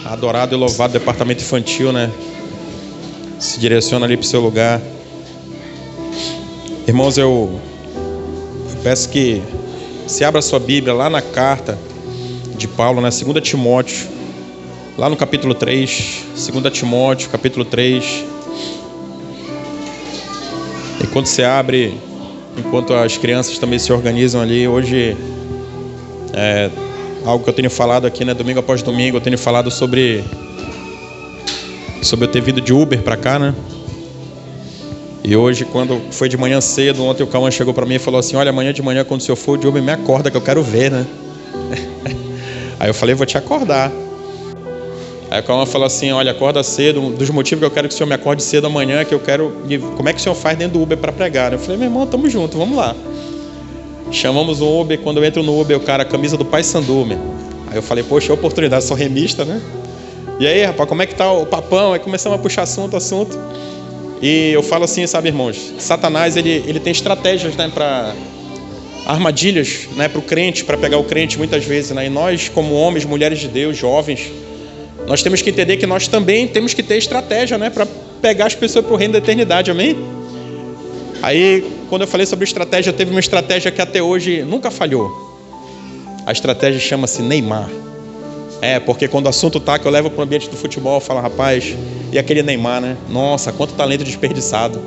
Adorado e louvado departamento infantil, né? Se direciona ali para o seu lugar. Irmãos, eu peço que se abra a sua Bíblia lá na carta de Paulo, né? 2 Timóteo, lá no capítulo 3. 2 Timóteo, capítulo 3. E quando você abre, enquanto as crianças também se organizam ali, hoje algo que eu tenho falado aqui, né? Domingo após domingo, eu tenho falado sobre eu ter vindo de Uber para cá, né? E hoje, quando foi de manhã cedo, ontem o Cauã chegou para mim e falou assim: olha, amanhã de manhã, quando o senhor for de Uber, me acorda que eu quero ver, né? Aí eu falei: vou te acordar. Aí o Cauã falou assim: olha, acorda cedo. Um dos motivos que eu quero que o senhor me acorde cedo amanhã é que eu quero... Como é que o senhor faz dentro do Uber para pregar? Eu falei: meu irmão, tamo junto, vamos lá. Chamamos o Uber. Quando eu entro no Uber, o cara, a camisa do Paysandu, meu. Aí eu falei: poxa, oportunidade, sou remista, né? E aí, rapaz, como é que tá o papão? Aí começamos a puxar assunto. E eu falo assim, sabe, irmãos, Satanás, ele tem estratégias, né, para armadilhas, né, para o crente, para pegar o crente muitas vezes, né? E nós, como homens, mulheres de Deus, jovens, nós temos que entender que nós também temos que ter estratégia, né, para pegar as pessoas para o reino da eternidade, amém? Aí, quando eu falei sobre estratégia, teve uma estratégia que até hoje nunca falhou. A estratégia chama-se Neymar. Porque quando o assunto tá, que eu levo para o ambiente do futebol, eu falo: rapaz, e aquele Neymar, né? Nossa, quanto talento desperdiçado.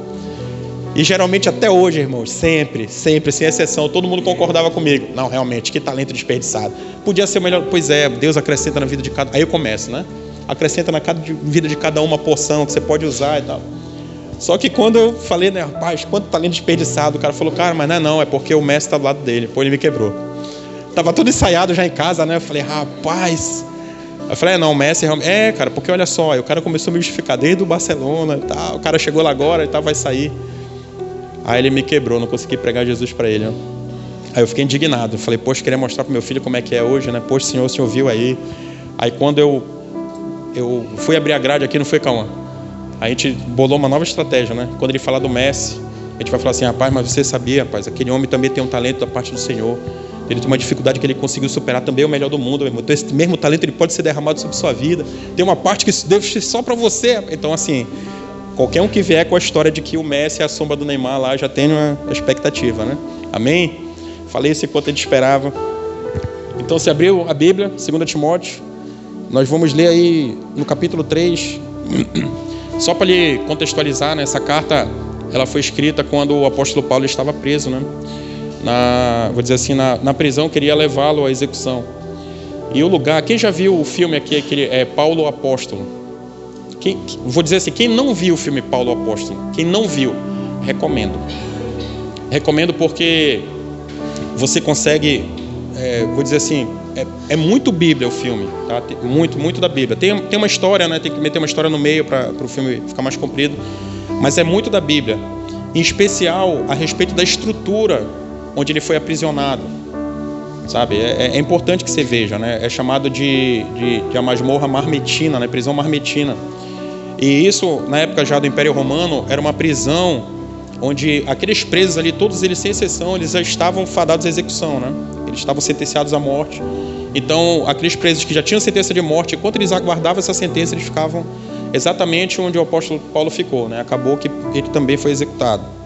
E geralmente até hoje, irmãos, sempre, sem exceção, todo mundo concordava comigo. Não, realmente, que talento desperdiçado. Podia ser melhor. Pois é, Deus acrescenta na vida de cada... Aí eu começo, né? Acrescenta na vida de cada um uma porção que você pode usar e tal. Só que quando eu falei, né, rapaz, quanto talento desperdiçado, o cara falou: cara, mas não, é porque o mestre tá do lado dele. Pô, ele me quebrou. Tava tudo ensaiado já em casa, né? Eu falei: rapaz... Eu falei: não, o Messi realmente... cara, porque olha só, aí o cara começou a me justificar desde o Barcelona e tal, o cara chegou lá agora e tal, vai sair. Aí ele me quebrou, não consegui pregar Jesus para ele, né? Aí eu fiquei indignado, eu falei: poxa, queria mostrar pro meu filho como é que é hoje, né? Poxa, o senhor viu aí. Aí quando eu fui abrir a grade aqui, não foi, Cauã? A gente bolou uma nova estratégia, né? Quando ele falar do Messi, a gente vai falar assim: rapaz, mas você sabia, rapaz, aquele homem também tem um talento da parte do Senhor. Ele tem uma dificuldade que ele conseguiu superar, também é o melhor do mundo, meu irmão. Então, esse mesmo talento ele pode ser derramado sobre sua vida. Tem uma parte que Deus fez só para você. Então, assim, qualquer um que vier com a história de que o Messi é a sombra do Neymar lá, já tem uma expectativa, né? Amém? Falei isso enquanto ele esperava. Então, se abriu a Bíblia, 2 Timóteo, nós vamos ler aí no capítulo 3. Só para lhe contextualizar, né? Essa carta, ela foi escrita quando o apóstolo Paulo estava preso, né? Vou dizer assim, na prisão, queria levá-lo à execução. E o lugar, quem já viu o filme aqui, aquele Paulo o Apóstolo? Vou dizer assim, quem não viu o filme Paulo o Apóstolo, quem não viu, recomendo porque você consegue, vou dizer assim, é muito Bíblia o filme, tá? Muito da Bíblia. Tem uma história, né? Tem que meter uma história no meio para o filme ficar mais comprido, mas é muito da Bíblia, em especial a respeito da estrutura onde ele foi aprisionado, sabe? É importante que você veja, né? É chamado de a masmorra marmetina, né? Prisão marmetina. E isso, na época já do Império Romano, era uma prisão onde aqueles presos ali, todos eles sem exceção, eles já estavam fadados à execução, né? Eles estavam sentenciados à morte. Então, aqueles presos que já tinham sentença de morte, enquanto eles aguardavam essa sentença, eles ficavam exatamente onde o apóstolo Paulo ficou, né? Acabou que ele também foi executado.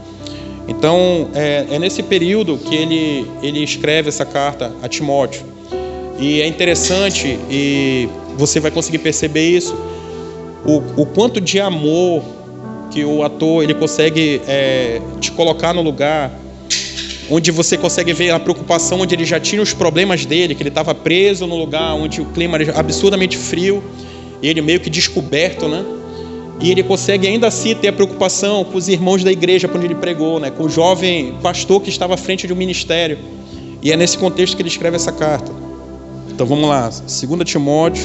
Então, é nesse período que ele escreve essa carta a Timóteo. E é interessante, e você vai conseguir perceber isso, o quanto de amor que o ator ele consegue te colocar no lugar, onde você consegue ver a preocupação, onde ele já tinha os problemas dele, que ele estava preso no lugar onde o clima era absurdamente frio, e ele meio que descoberto, né? E ele consegue ainda assim ter a preocupação com os irmãos da igreja para onde ele pregou, né? Com o jovem pastor que estava à frente de um ministério. E é nesse contexto que ele escreve essa carta. Então vamos lá, 2 Timóteo,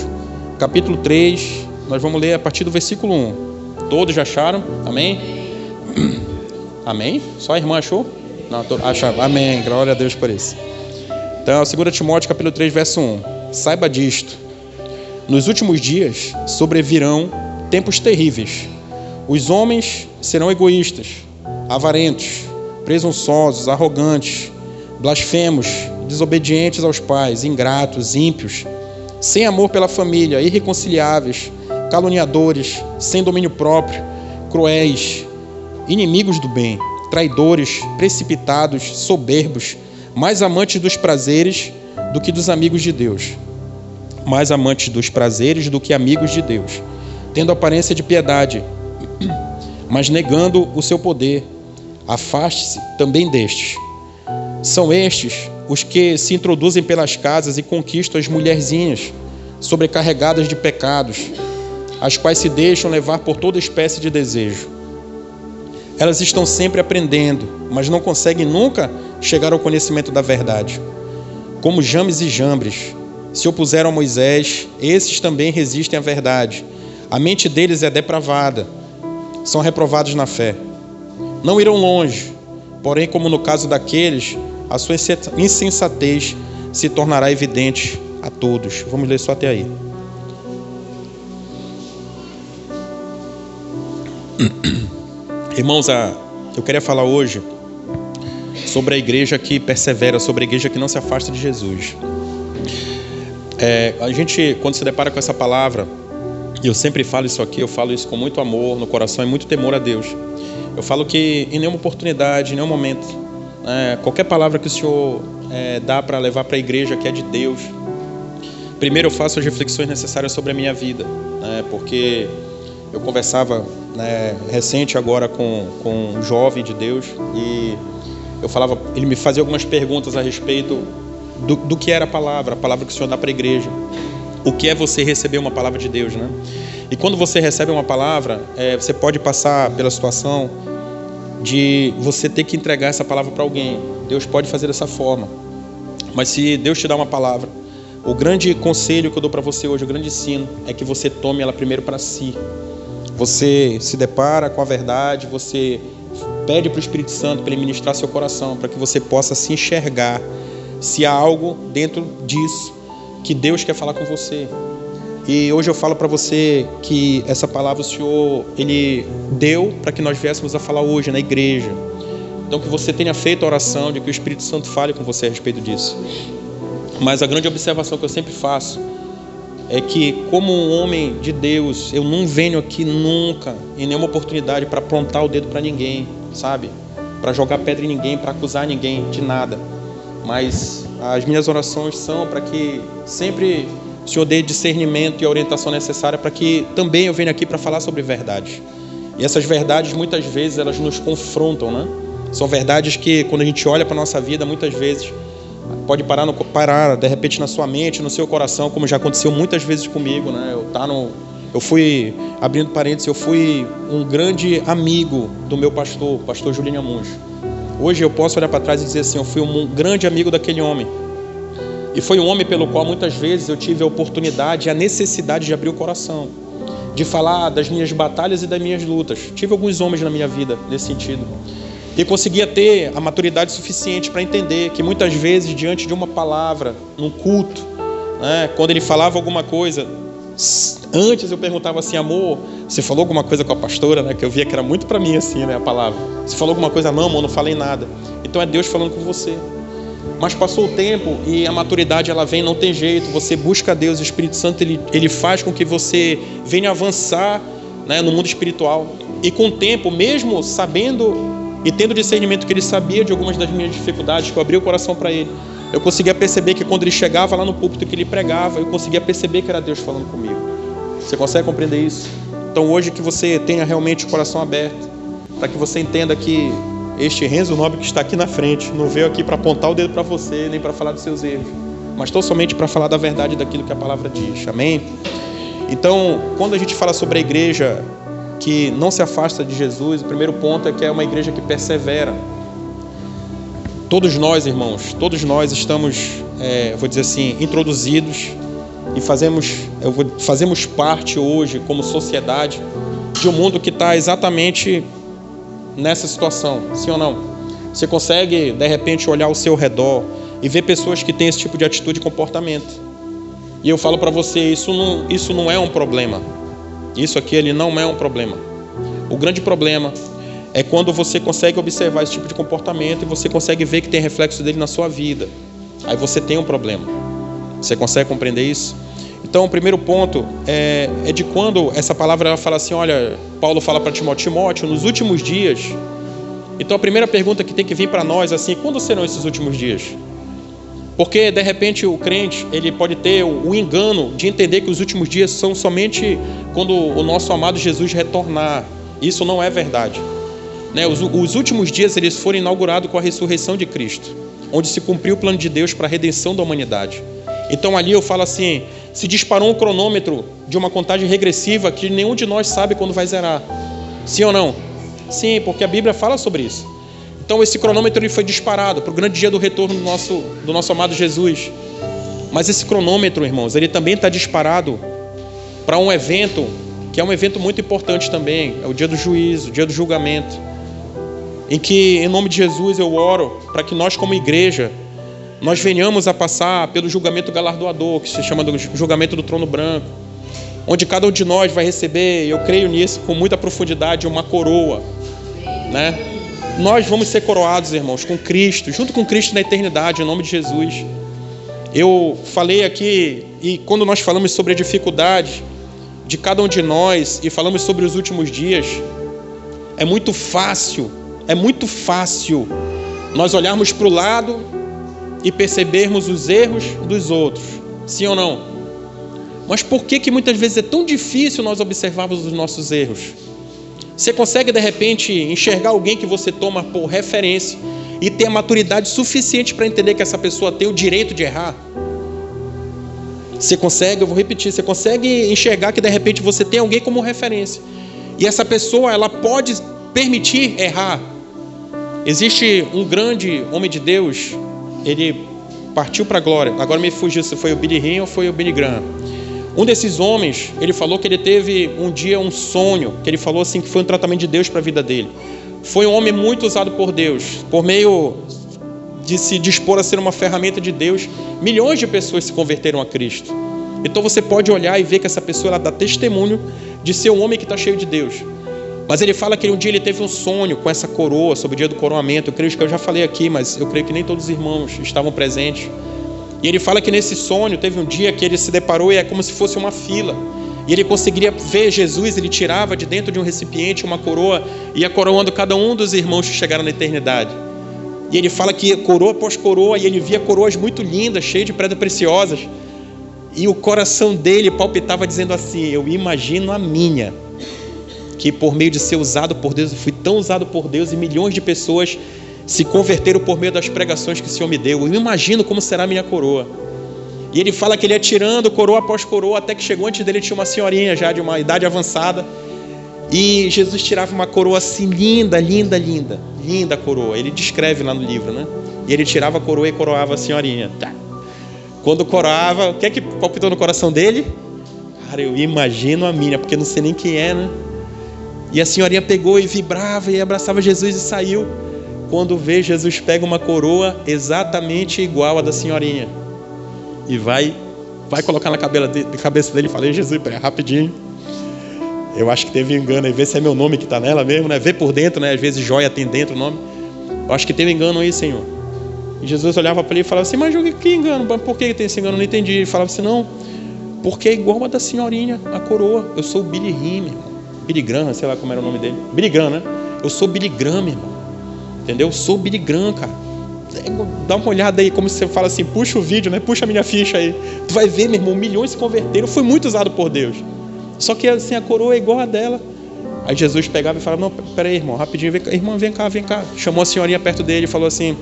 capítulo 3, nós vamos ler a partir do versículo 1. Todos já acharam? Amém? Amém? Só a irmã achou? Não, acharam. Amém, glória a Deus por isso. Então, 2 Timóteo, capítulo 3, verso 1. Saiba disto: nos últimos dias sobrevirão tempos terríveis. Os homens serão egoístas, avarentos, presunçosos, arrogantes, blasfemos, desobedientes aos pais, ingratos, ímpios, sem amor pela família, irreconciliáveis, caluniadores, sem domínio próprio, cruéis, inimigos do bem, traidores, precipitados, soberbos, mais amantes dos prazeres do que dos amigos de Deus, mais amantes dos prazeres do que amigos de Deus, tendo aparência de piedade, mas negando o seu poder. Afaste-se também destes. São estes os que se introduzem pelas casas e conquistam as mulherzinhas, sobrecarregadas de pecados, as quais se deixam levar por toda espécie de desejo. Elas estão sempre aprendendo, mas não conseguem nunca chegar ao conhecimento da verdade. Como James e Jambres se opuseram a Moisés, esses também resistem à verdade. A mente deles é depravada, são reprovados na fé. Não irão longe, porém, como no caso daqueles, a sua insensatez se tornará evidente a todos. Vamos ler só até aí. Irmãos, eu queria falar hoje sobre a igreja que persevera, sobre a igreja que não se afasta de Jesus. A gente, quando se depara com essa palavra, e eu sempre falo isso aqui, eu falo isso com muito amor no coração e muito temor a Deus. Eu falo que em nenhuma oportunidade, em nenhum momento, qualquer palavra que o Senhor dá para levar para a igreja que é de Deus, primeiro eu faço as reflexões necessárias sobre a minha vida, porque eu conversava recente agora com um jovem de Deus e eu falava, ele me fazia algumas perguntas a respeito do que era a palavra que o Senhor dá para a igreja. O que é você receber uma palavra de Deus, né? E quando você recebe uma palavra, você pode passar pela situação de você ter que entregar essa palavra para alguém. Deus pode fazer dessa forma. Mas se Deus te dá uma palavra, o grande conselho que eu dou para você hoje, o grande ensino, é que você tome ela primeiro para si. Você se depara com a verdade, você pede para o Espírito Santo para ele ministrar seu coração, para que você possa se enxergar se há algo dentro disso que Deus quer falar com você. E hoje eu falo para você que essa palavra o Senhor, Ele deu para que nós viéssemos a falar hoje na igreja. Então que você tenha feito a oração de que o Espírito Santo fale com você a respeito disso. Mas a grande observação que eu sempre faço é que, como um homem de Deus, eu não venho aqui nunca, em nenhuma oportunidade, para apontar o dedo para ninguém, sabe? Para jogar pedra em ninguém, para acusar ninguém de nada. Mas as minhas orações são para que sempre o Senhor dê discernimento e a orientação necessária para que também eu venha aqui para falar sobre verdades. E essas verdades, muitas vezes, elas nos confrontam, né? São verdades que, quando a gente olha para a nossa vida, muitas vezes pode parar de repente na sua mente, no seu coração, como já aconteceu muitas vezes comigo, né? Eu fui, abrindo parênteses, eu fui um grande amigo do meu pastor Julinho Amunjo. Hoje eu posso olhar para trás e dizer assim, eu fui um grande amigo daquele homem. E foi um homem pelo qual muitas vezes eu tive a oportunidade e a necessidade de abrir o coração, de falar das minhas batalhas e das minhas lutas. Tive alguns homens na minha vida nesse sentido. E conseguia ter a maturidade suficiente para entender que muitas vezes, diante de uma palavra, num culto, né, quando ele falava alguma coisa, antes eu perguntava assim, amor, você falou alguma coisa com a pastora, né, que eu via que era muito para mim assim, né, a palavra. Você falou alguma coisa? Não, amor, não falei nada. Então é Deus falando com você. Mas passou o tempo e a maturidade ela vem, não tem jeito. Você busca Deus, o Espírito Santo ele faz com que você venha avançar, né, no mundo espiritual. E com o tempo, mesmo sabendo e tendo discernimento que ele sabia de algumas das minhas dificuldades, que eu abri o coração para ele, eu conseguia perceber que quando ele chegava lá no púlpito que ele pregava, eu conseguia perceber que era Deus falando comigo. Você consegue compreender isso? Então hoje que você tenha realmente o coração aberto, para que você entenda que este Renzo Nobre que está aqui na frente não veio aqui para apontar o dedo para você, nem para falar dos seus erros, mas tão somente para falar da verdade daquilo que a palavra diz. Amém? Então, quando a gente fala sobre a igreja que não se afasta de Jesus, o primeiro ponto é que é uma igreja que persevera. Todos nós, irmãos, todos nós estamos, vou dizer assim, introduzidos e fazemos parte hoje, como sociedade, de um mundo que está exatamente nessa situação, sim ou não? Você consegue, de repente, olhar ao seu redor e ver pessoas que têm esse tipo de atitude e comportamento. E eu falo para você, isso não é um problema. Isso aqui, ele não é um problema. O grande problema é quando você consegue observar esse tipo de comportamento e você consegue ver que tem reflexo dele na sua vida. Aí você tem um problema. Você consegue compreender isso? Então, o primeiro ponto é de quando essa palavra fala assim, olha, Paulo fala para Timóteo, nos últimos dias. Então, a primeira pergunta que tem que vir para nós, assim, quando serão esses últimos dias? Porque, de repente, o crente, ele pode ter o engano de entender que os últimos dias são somente quando o nosso amado Jesus retornar. Isso não é verdade. Né? Os últimos dias, eles foram inaugurados com a ressurreição de Cristo, onde se cumpriu o plano de Deus para a redenção da humanidade. Então, ali eu falo assim, se disparou um cronômetro de uma contagem regressiva que nenhum de nós sabe quando vai zerar. Sim ou não? Sim, porque a Bíblia fala sobre isso. Então esse cronômetro ele foi disparado para o grande dia do retorno do nosso amado Jesus. Mas esse cronômetro, irmãos, ele também está disparado para um evento, que é um evento muito importante também. É o dia do juízo, o dia do julgamento. Em que, em nome de Jesus, eu oro para que nós como igreja, nós venhamos a passar pelo julgamento galardoador, que se chama do julgamento do trono branco. Onde cada um de nós vai receber, eu creio nisso com muita profundidade, uma coroa, né? Nós vamos ser coroados, irmãos, com Cristo, junto com Cristo na eternidade, em nome de Jesus. Eu falei aqui, e quando nós falamos sobre a dificuldade de cada um de nós, e falamos sobre os últimos dias, é muito fácil nós olharmos para o lado e percebermos os erros dos outros, sim ou não? Mas por que muitas vezes é tão difícil nós observarmos os nossos erros? Você consegue, de repente, enxergar alguém que você toma por referência e ter a maturidade suficiente para entender que essa pessoa tem o direito de errar? Você consegue, eu vou repetir, você consegue enxergar que, de repente, você tem alguém como referência. E essa pessoa, ela pode permitir errar. Existe um grande homem de Deus, ele partiu para a glória. Agora me fugiu se foi o Billy Graham ou foi o Billy Graham. Um desses homens, ele falou que ele teve um dia um sonho, que ele falou assim que foi um tratamento de Deus para a vida dele. Foi um homem muito usado por Deus, por meio de se dispor a ser uma ferramenta de Deus, milhões de pessoas se converteram a Cristo. Então você pode olhar e ver que essa pessoa ela dá testemunho de ser um homem que está cheio de Deus. Mas ele fala que um dia ele teve um sonho com essa coroa, sobre o dia do coroamento. Eu creio que eu já falei aqui, mas eu creio que nem todos os irmãos estavam presentes. E ele fala que nesse sonho teve um dia que ele se deparou e é como se fosse uma fila. E ele conseguiria ver Jesus, ele tirava de dentro de um recipiente uma coroa e ia coroando cada um dos irmãos que chegaram na eternidade. E ele fala que coroa após coroa, e ele via coroas muito lindas, cheias de pedras preciosas. E o coração dele palpitava dizendo assim, eu imagino a minha, que por meio de ser usado por Deus, eu fui tão usado por Deus e milhões de pessoas se converteram por meio das pregações que o Senhor me deu. Eu imagino como será a minha coroa. E ele fala que ele ia tirando coroa após coroa, até que chegou antes dele, tinha uma senhorinha já de uma idade avançada. E Jesus tirava uma coroa assim, linda, linda, linda. Linda a coroa. Ele descreve lá no livro, né? E ele tirava a coroa e coroava a senhorinha. Quando coroava, o que é que palpitou no coração dele? Cara, eu imagino a minha, porque não sei nem quem é, né? E a senhorinha pegou e vibrava e abraçava Jesus e saiu. Quando vê, Jesus pega uma coroa exatamente igual à da senhorinha e vai colocar na cabeça dele e fala, Jesus, pera, rapidinho, eu acho que teve engano aí, vê se é meu nome que está nela mesmo, né? Vê por dentro, né? Às vezes joia tem dentro o nome. Eu acho que teve engano aí, Senhor. E Jesus olhava para ele e falava assim, mas que engano? Por que tem esse engano? Eu não entendi. Ele falava assim, não, porque é igual a da senhorinha, a coroa. Eu sou o Billy Graham, irmão. Billy Graham, sei lá como era o nome dele. Billy Graham, né? Eu sou Billy Graham, irmão. Entendeu? Eu sou Billy Graham, cara. Dá uma olhada aí, como você fala assim, puxa o vídeo, né? Puxa a minha ficha aí. Tu vai ver, meu irmão, milhões se converteram. Foi muito usado por Deus. Só que assim, a coroa é igual a dela. Aí Jesus pegava e falava, não, peraí, irmão, rapidinho, vem cá. Irmão, vem cá. Chamou a senhorinha perto dele e falou assim,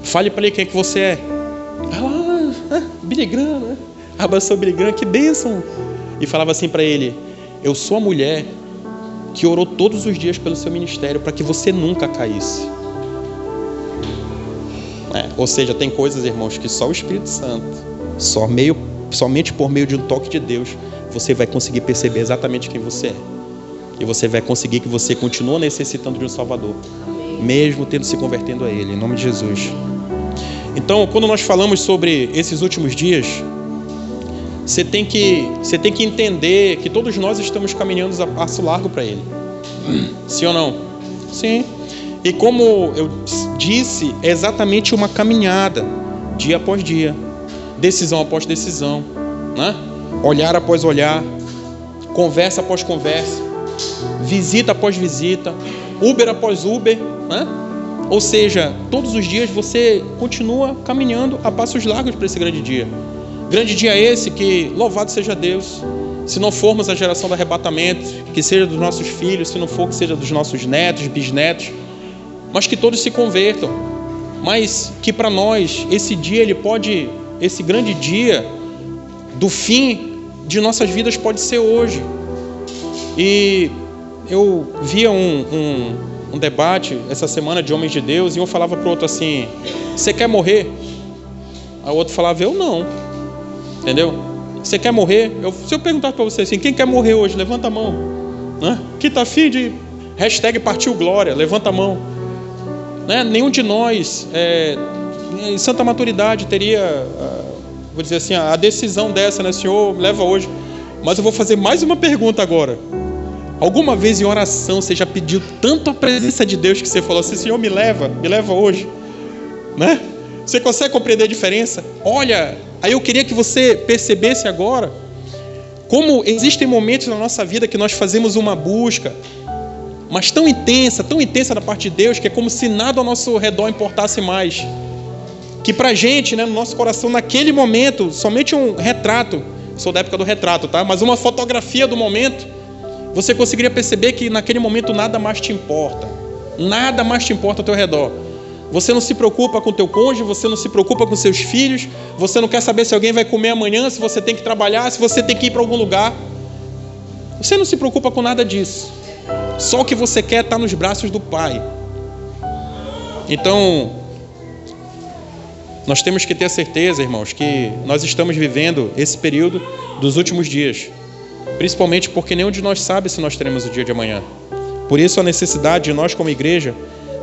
fale para ele quem é que você é. Billy Graham, né? Abraçou Billy Graham, que bênção. E falava assim para ele, eu sou a mulher que orou todos os dias pelo seu ministério para que você nunca caísse. Ou seja, tem coisas, irmãos, que só o Espírito Santo, somente por meio de um toque de Deus, você vai conseguir perceber exatamente quem você é. E você vai conseguir que você continua necessitando de um Salvador, mesmo tendo se convertendo a Ele, em nome de Jesus. Então, quando nós falamos sobre esses últimos dias, você tem que entender que todos nós estamos caminhando a passo largo para Ele. Sim ou não? Sim. E como eu disse, é exatamente uma caminhada, dia após dia, decisão após decisão. né? Olhar após olhar, conversa após conversa, visita após visita, Uber após Uber, né? Ou seja, todos os dias você continua caminhando a passos largos para esse grande dia. Grande dia esse que, louvado seja Deus, se não formos a geração do arrebatamento, que seja dos nossos filhos, se não for, que seja dos nossos netos, bisnetos, mas que todos se convertam. Mas que para nós, esse dia, esse grande dia do fim de nossas vidas pode ser hoje. E eu via um debate essa semana de homens de Deus, e um falava para o outro assim: você quer morrer? Aí o outro falava: eu não. Entendeu? Você quer morrer? Se eu perguntar para você assim: quem quer morrer hoje? Levanta a mão. Né? Quem está afim de #partiu glória? Levanta a mão. Né? Nenhum de nós em santa maturidade teria, vou dizer assim, a decisão dessa, né? Senhor, leva hoje. Mas eu vou fazer mais uma pergunta agora. Alguma vez em oração você já pediu tanto a presença de Deus que você falou assim: Senhor, me leva hoje, né? Você consegue compreender a diferença? Olha, aí eu queria que você percebesse agora como existem momentos na nossa vida que nós fazemos uma busca, mas tão intensa da parte de Deus, que é como se nada ao nosso redor importasse mais. Que pra gente, né, no nosso coração, naquele momento, somente um retrato, sou da época do retrato, tá? Mas uma fotografia do momento, você conseguiria perceber que naquele momento nada mais te importa. Nada mais te importa ao teu redor. Você não se preocupa com o teu cônjuge, você não se preocupa com seus filhos, você não quer saber se alguém vai comer amanhã, se você tem que trabalhar, se você tem que ir para algum lugar. Você não se preocupa com nada disso. Só o que você quer é estar nos braços do Pai. Então, nós temos que ter a certeza, irmãos, que nós estamos vivendo esse período dos últimos dias. Principalmente porque nenhum de nós sabe se nós teremos o dia de amanhã. Por isso a necessidade de nós como igreja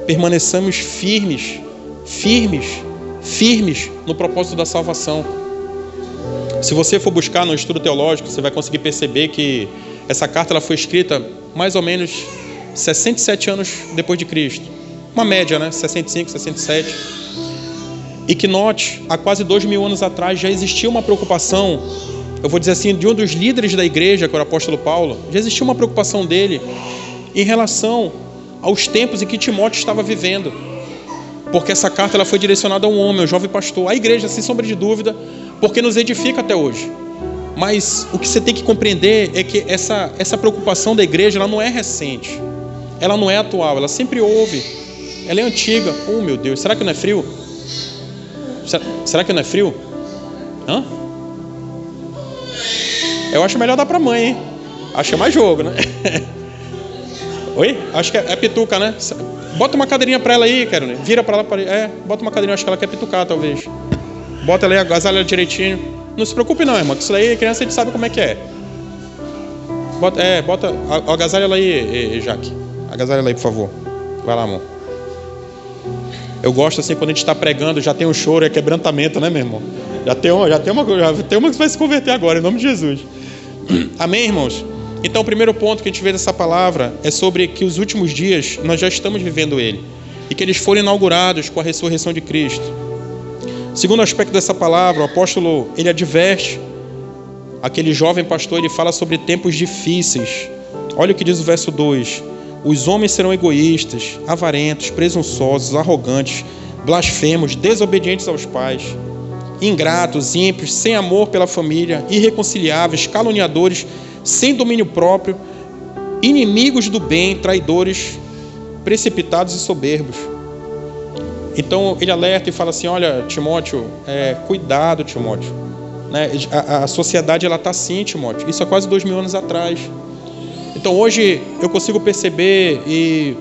permaneçamos firmes no propósito da salvação. Se você for buscar no estudo teológico, você vai conseguir perceber que essa carta ela foi escrita mais ou menos 67 anos depois de Cristo. Uma média, né? 65, 67. E que note, há quase 2000 anos atrás já existia uma preocupação, eu vou dizer assim, de um dos líderes da igreja, que era o apóstolo Paulo, já existia uma preocupação dele em relação aos tempos em que Timóteo estava vivendo. Porque essa carta ela foi direcionada a um homem, um jovem pastor, à igreja, sem sombra de dúvida, porque nos edifica até hoje. Mas o que você tem que compreender é que essa preocupação da igreja ela não é recente, ela não é atual, ela sempre houve, ela é antiga. Oh meu Deus, será que não é frio? Será que não é frio? Hã? Eu acho melhor dar pra mãe, hein? Acho que é mais jogo, né? Oi? Acho que é pituca, né? Bota uma cadeirinha pra ela aí, Carolina. Vira pra lá. Bota uma cadeirinha, acho que ela quer pitucar, talvez. Bota ela aí, agasalha ela direitinho. Não se preocupe não, irmão, que isso daí, criança, a gente sabe como é que é. Bota, agasalha ela aí, Jaque. Agasalha ela aí, por favor. Vai lá, amor. Eu gosto assim, quando a gente está pregando, já tem um choro, é quebrantamento, né, meu irmão? Já tem uma que vai se converter agora, em nome de Jesus. Amém, irmãos? Então, o primeiro ponto que a gente vê dessa palavra é sobre que os últimos dias nós já estamos vivendo ele e que eles foram inaugurados com a ressurreição de Cristo. Segundo aspecto dessa palavra, o apóstolo ele adverte aquele jovem pastor, ele fala sobre tempos difíceis. Olha o que diz o verso 2: os homens serão egoístas, avarentos, presunçosos, arrogantes, blasfemos, desobedientes aos pais, ingratos, ímpios, sem amor pela família, irreconciliáveis, caluniadores, sem domínio próprio, inimigos do bem, traidores, precipitados e soberbos. Então ele alerta e fala assim: olha, Timóteo, cuidado, Timóteo, né? A sociedade ela está assim, Timóteo. Isso há quase 2000 anos atrás. Então hoje eu consigo perceber, e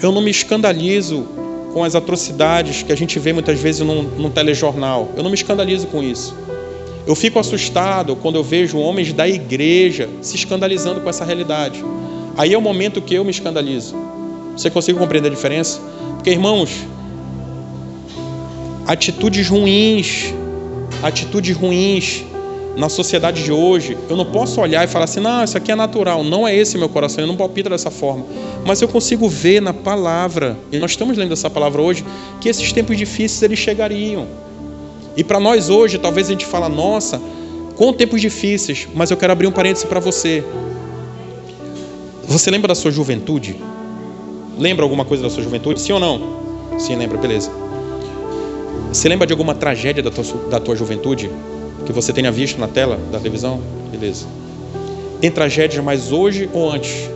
eu não me escandalizo com as atrocidades que a gente vê muitas vezes num telejornal. Eu não me escandalizo com isso. Eu fico assustado quando eu vejo homens da igreja se escandalizando com essa realidade. Aí é o momento que eu me escandalizo. Você consegue compreender a diferença? Porque, irmãos, atitudes ruins na sociedade de hoje, eu não posso olhar e falar assim: não, isso aqui é natural. Não é esse meu coração, eu não palpito dessa forma. Mas eu consigo ver na palavra, e nós estamos lendo essa palavra hoje, que esses tempos difíceis eles chegariam. E para nós hoje, talvez a gente fala: nossa, com tempos difíceis, mas eu quero abrir um parêntese para você. Você lembra da sua juventude? Lembra alguma coisa da sua juventude? Sim ou não? Sim, lembra, beleza. Você lembra de alguma tragédia da tua juventude? Que você tenha visto na tela da televisão? Beleza. Tem tragédias mais hoje ou antes?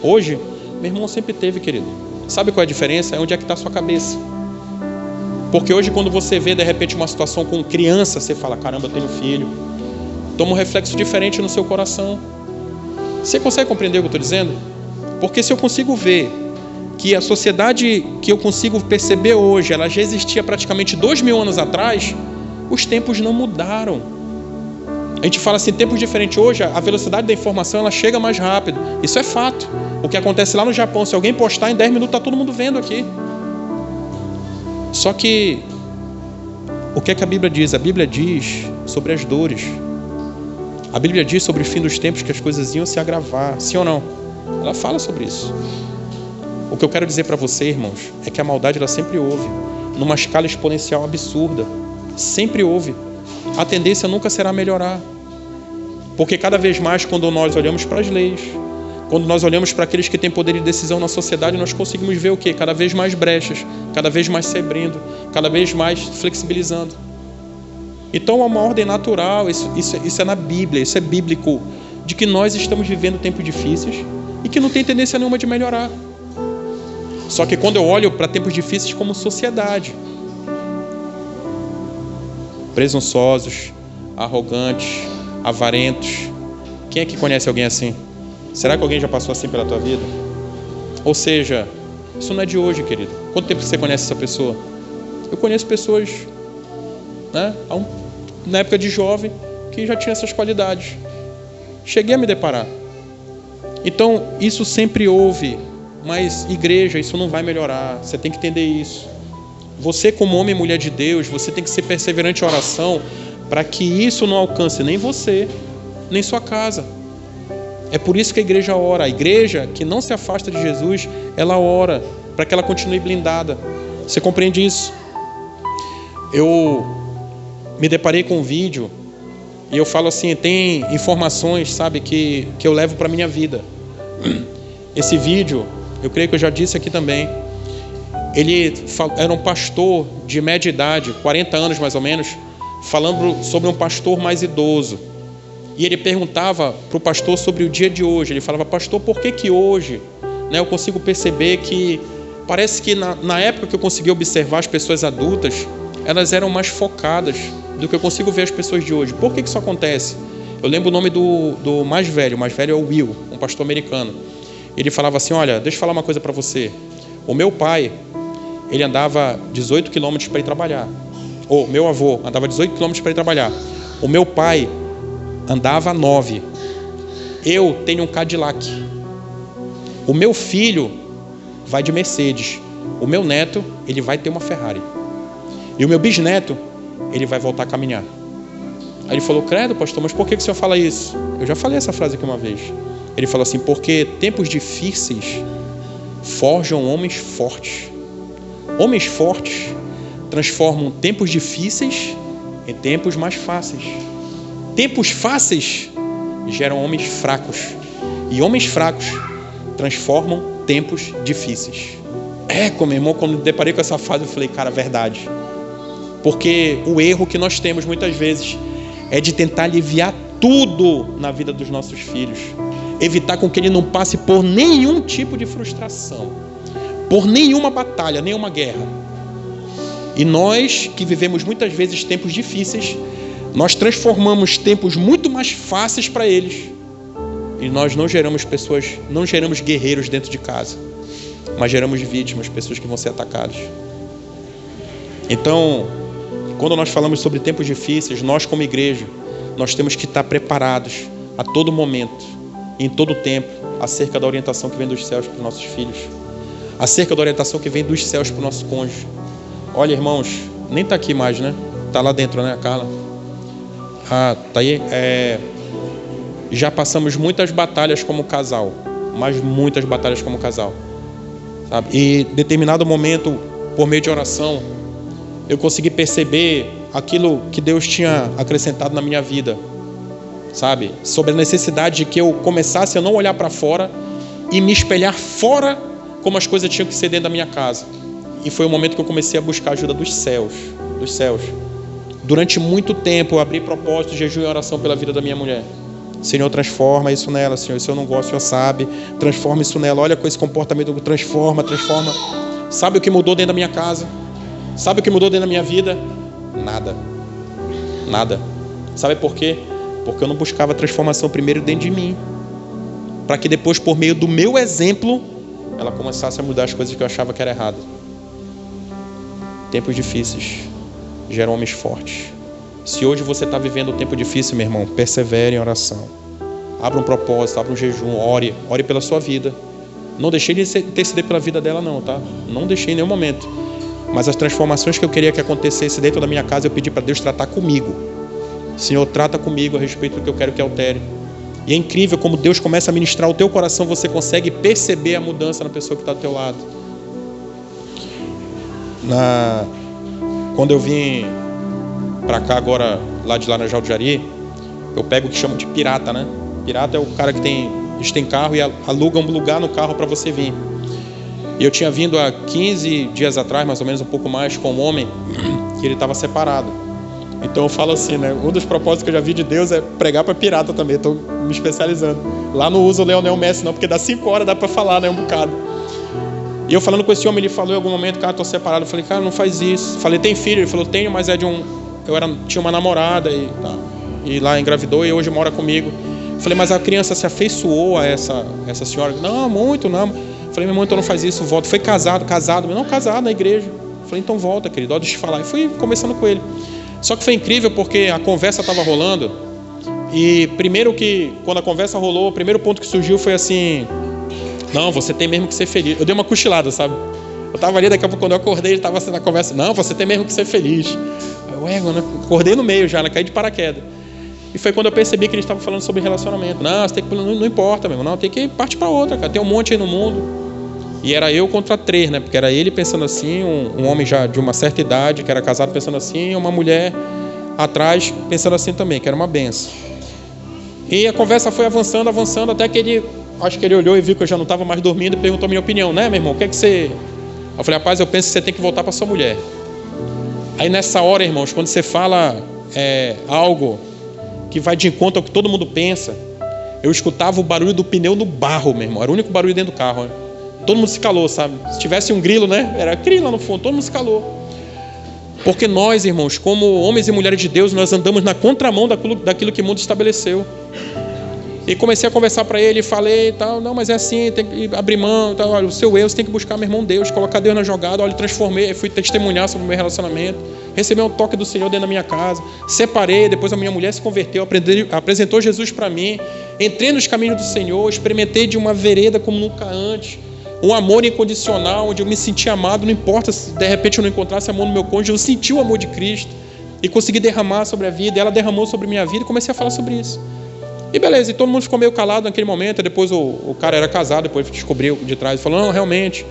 Hoje? Meu irmão sempre teve, querido. Sabe qual é a diferença? É onde é que está a sua cabeça. Porque hoje quando você vê de repente uma situação com criança, você fala, caramba, eu tenho filho. Toma um reflexo diferente no seu coração. Você consegue compreender o que eu estou dizendo? Porque se eu consigo ver que a sociedade que eu consigo perceber hoje, ela já existia praticamente 2000 anos atrás, os tempos não mudaram. A gente fala assim, tempos diferentes hoje, a velocidade da informação ela chega mais rápido. Isso é fato. O que acontece lá no Japão, se alguém postar em 10 minutos, está todo mundo vendo aqui. Só que, o que é que a Bíblia diz? A Bíblia diz sobre as dores. A Bíblia diz sobre o fim dos tempos que as coisas iam se agravar. Sim ou não? Ela fala sobre isso. O que eu quero dizer para você, irmãos, é que a maldade ela sempre houve. Numa escala exponencial absurda. Sempre houve. A tendência nunca será melhorar. Porque cada vez mais, quando nós olhamos para as leis, quando nós olhamos para aqueles que têm poder de decisão na sociedade, nós conseguimos ver o quê? Cada vez mais brechas, cada vez mais se abrindo, cada vez mais flexibilizando. Então, há uma ordem natural, isso é na Bíblia, isso é bíblico, de que nós estamos vivendo tempos difíceis e que não tem tendência nenhuma de melhorar. Só que quando eu olho para tempos difíceis como sociedade, presunçosos, arrogantes, avarentos, quem é que conhece alguém assim? Será que alguém já passou assim pela tua vida? Ou seja, isso não é de hoje, querido. Quanto tempo você conhece essa pessoa? Eu conheço pessoas, né, na época de jovem, que já tinham essas qualidades. Cheguei a me deparar. Então, isso sempre houve, mas igreja, isso não vai melhorar. Você tem que entender isso. Você, como homem e mulher de Deus, você tem que ser perseverante em oração para que isso não alcance nem você, nem sua casa. É por isso que a igreja ora. A igreja que não se afasta de Jesus, ela ora para que ela continue blindada. Você compreende isso? Eu me deparei com um vídeo e eu falo assim, tem informações, sabe, que eu levo para a minha vida. Esse vídeo, eu creio que eu já disse aqui também, ele era um pastor de média idade, 40 anos mais ou menos, falando sobre um pastor mais idoso. E ele perguntava para o pastor sobre o dia de hoje. Ele falava, pastor, por que hoje, né, eu consigo perceber que parece que na época que eu consegui observar as pessoas adultas, elas eram mais focadas do que eu consigo ver as pessoas de hoje. Por que isso acontece? Eu lembro o nome do mais velho. O mais velho é o Will, um pastor americano. Ele falava assim, olha, deixa eu falar uma coisa para você. O meu pai, ele andava 18 quilômetros para ir trabalhar. Ou meu avô andava 18 quilômetros para ir trabalhar. O meu pai andava 9. Eu tenho um Cadillac. O meu filho vai de Mercedes. O meu neto, ele vai ter uma Ferrari. E o meu bisneto, ele vai voltar a caminhar. Aí ele falou, credo, pastor, mas por que o senhor fala isso? Eu já falei essa frase aqui uma vez. Ele falou assim, porque tempos difíceis forjam homens fortes. Homens fortes transformam tempos difíceis em tempos mais fáceis. Tempos fáceis geram homens fracos. E homens fracos transformam tempos difíceis. Como irmão, quando me deparei com essa frase, eu falei, cara, verdade. Porque o erro que nós temos muitas vezes é de tentar aliviar tudo na vida dos nossos filhos. Evitar com que ele não passe por nenhum tipo de frustração. Por nenhuma batalha, nenhuma guerra. E nós, que vivemos muitas vezes tempos difíceis, nós transformamos tempos muito mais fáceis para eles. E nós não geramos pessoas, não geramos guerreiros dentro de casa, mas geramos vítimas, pessoas que vão ser atacadas. Então, quando nós falamos sobre tempos difíceis, nós como igreja, nós temos que estar preparados a todo momento, em todo tempo, acerca da orientação que vem dos céus para os nossos filhos, acerca da orientação que vem dos céus para o nosso cônjuge. Olha, irmãos, nem está aqui mais, né? Está lá dentro, né, Carla? Tá aí. Já passamos muitas batalhas como casal, mas muitas batalhas como casal, sabe? E em determinado momento, por meio de oração, eu consegui perceber aquilo que Deus tinha acrescentado na minha vida, sabe? Sobre a necessidade de que eu começasse a não olhar para fora e me espelhar fora como as coisas tinham que ser dentro da minha casa. E foi o momento que eu comecei a buscar a ajuda dos céus. Durante muito tempo eu abri propósito de jejum e oração pela vida da minha mulher. Senhor, transforma isso nela, Senhor. Se eu não gosto, o Senhor sabe. Transforma isso nela. Olha com esse comportamento. Transforma. Sabe o que mudou dentro da minha casa? Sabe o que mudou dentro da minha vida? Nada. Sabe por quê? Porque eu não buscava transformação primeiro dentro de mim, para que depois, por meio do meu exemplo, ela começasse a mudar as coisas que eu achava que era errado. Tempos difíceis geram homens fortes. Se hoje você está vivendo um tempo difícil, meu irmão, persevere em oração. Abra um propósito, abra um jejum, ore pela sua vida. Não deixei de interceder pela vida dela não, tá? Não deixei em nenhum momento. Mas as transformações que eu queria que acontecesse dentro da minha casa, eu pedi para Deus tratar comigo. Senhor, trata comigo a respeito do que eu quero que altere. E é incrível como Deus começa a ministrar o teu coração, você consegue perceber a mudança na pessoa que está do teu lado. Quando eu vim para cá agora, lá de Laranjal do Jari, eu pego o que chamam de pirata, né? Pirata é o cara que eles têm carro e alugam um lugar no carro para você vir. E eu tinha vindo há 15 dias atrás, mais ou menos, um pouco mais, com um homem que ele estava separado. Então eu falo assim, né? Um dos propósitos que eu já vi de Deus é pregar para pirata também. Estou me especializando. Lá não uso o Leonel Messi não, porque dá 5 horas, dá para falar, né? Um bocado. E eu falando com esse homem, ele falou em algum momento, cara, estou separado. Eu falei, cara, não faz isso. Falei, tem filho? Ele falou, tenho, mas é de um... tinha uma namorada e lá engravidou e hoje mora comigo. Eu falei, mas a criança se afeiçoou a essa senhora? Não, muito, não. Eu falei, meu irmão, então não faz isso, volta. Foi casado. Não, casado na igreja. Eu falei, então volta, querido, deixa eu te falar. E fui conversando com ele. Só que foi incrível porque a conversa estava rolando. E primeiro que, quando a conversa rolou, o primeiro ponto que surgiu foi assim: não, você tem mesmo que ser feliz. Eu dei uma cochilada, sabe? Eu estava ali, daqui a pouco quando eu acordei, ele estava assim na conversa: não, você tem mesmo que ser feliz. Eu acordei no meio já, caí de paraquedas. E foi quando eu percebi que ele estava falando sobre relacionamento. Não, você tem que, não importa, meu irmão, não, tem que partir para outra, cara. Tem um monte aí no mundo. E era eu contra 3, né? Porque era ele pensando assim, um homem já de uma certa idade, que era casado pensando assim, e uma mulher atrás pensando assim também, que era uma benção. E a conversa foi avançando, até que ele, acho que ele olhou e viu que eu já não estava mais dormindo e perguntou a minha opinião, né, meu irmão? O que é que você... Eu falei, rapaz, eu penso que você tem que voltar para sua mulher. Aí nessa hora, irmãos, quando você fala algo que vai de encontro ao que todo mundo pensa, eu escutava o barulho do pneu no barro, meu irmão. Era o único barulho dentro do carro, né? Todo mundo se calou, sabe? Se tivesse um grilo, né? Era grilo lá no fundo, todo mundo se calou. Porque nós, irmãos, como homens e mulheres de Deus, nós andamos na contramão daquilo que o mundo estabeleceu. E comecei a conversar para ele, falei e tal, não, mas é assim, tem que abrir mão, tal, olha, o seu erro, você tem que buscar, meu irmão, Deus, colocar Deus na jogada, olha, transformei, fui testemunhar sobre o meu relacionamento, recebi um toque do Senhor dentro da minha casa, separei, depois a minha mulher se converteu, apresentou Jesus para mim, entrei nos caminhos do Senhor, experimentei de uma vereda como nunca antes, um amor incondicional, onde eu me senti amado, não importa se de repente eu não encontrasse amor no meu cônjuge, eu senti o amor de Cristo e consegui derramar sobre a vida, ela derramou sobre a minha vida e comecei a falar sobre isso. E beleza, e todo mundo ficou meio calado naquele momento. Depois o cara era casado, depois descobriu de trás, falou, não, realmente,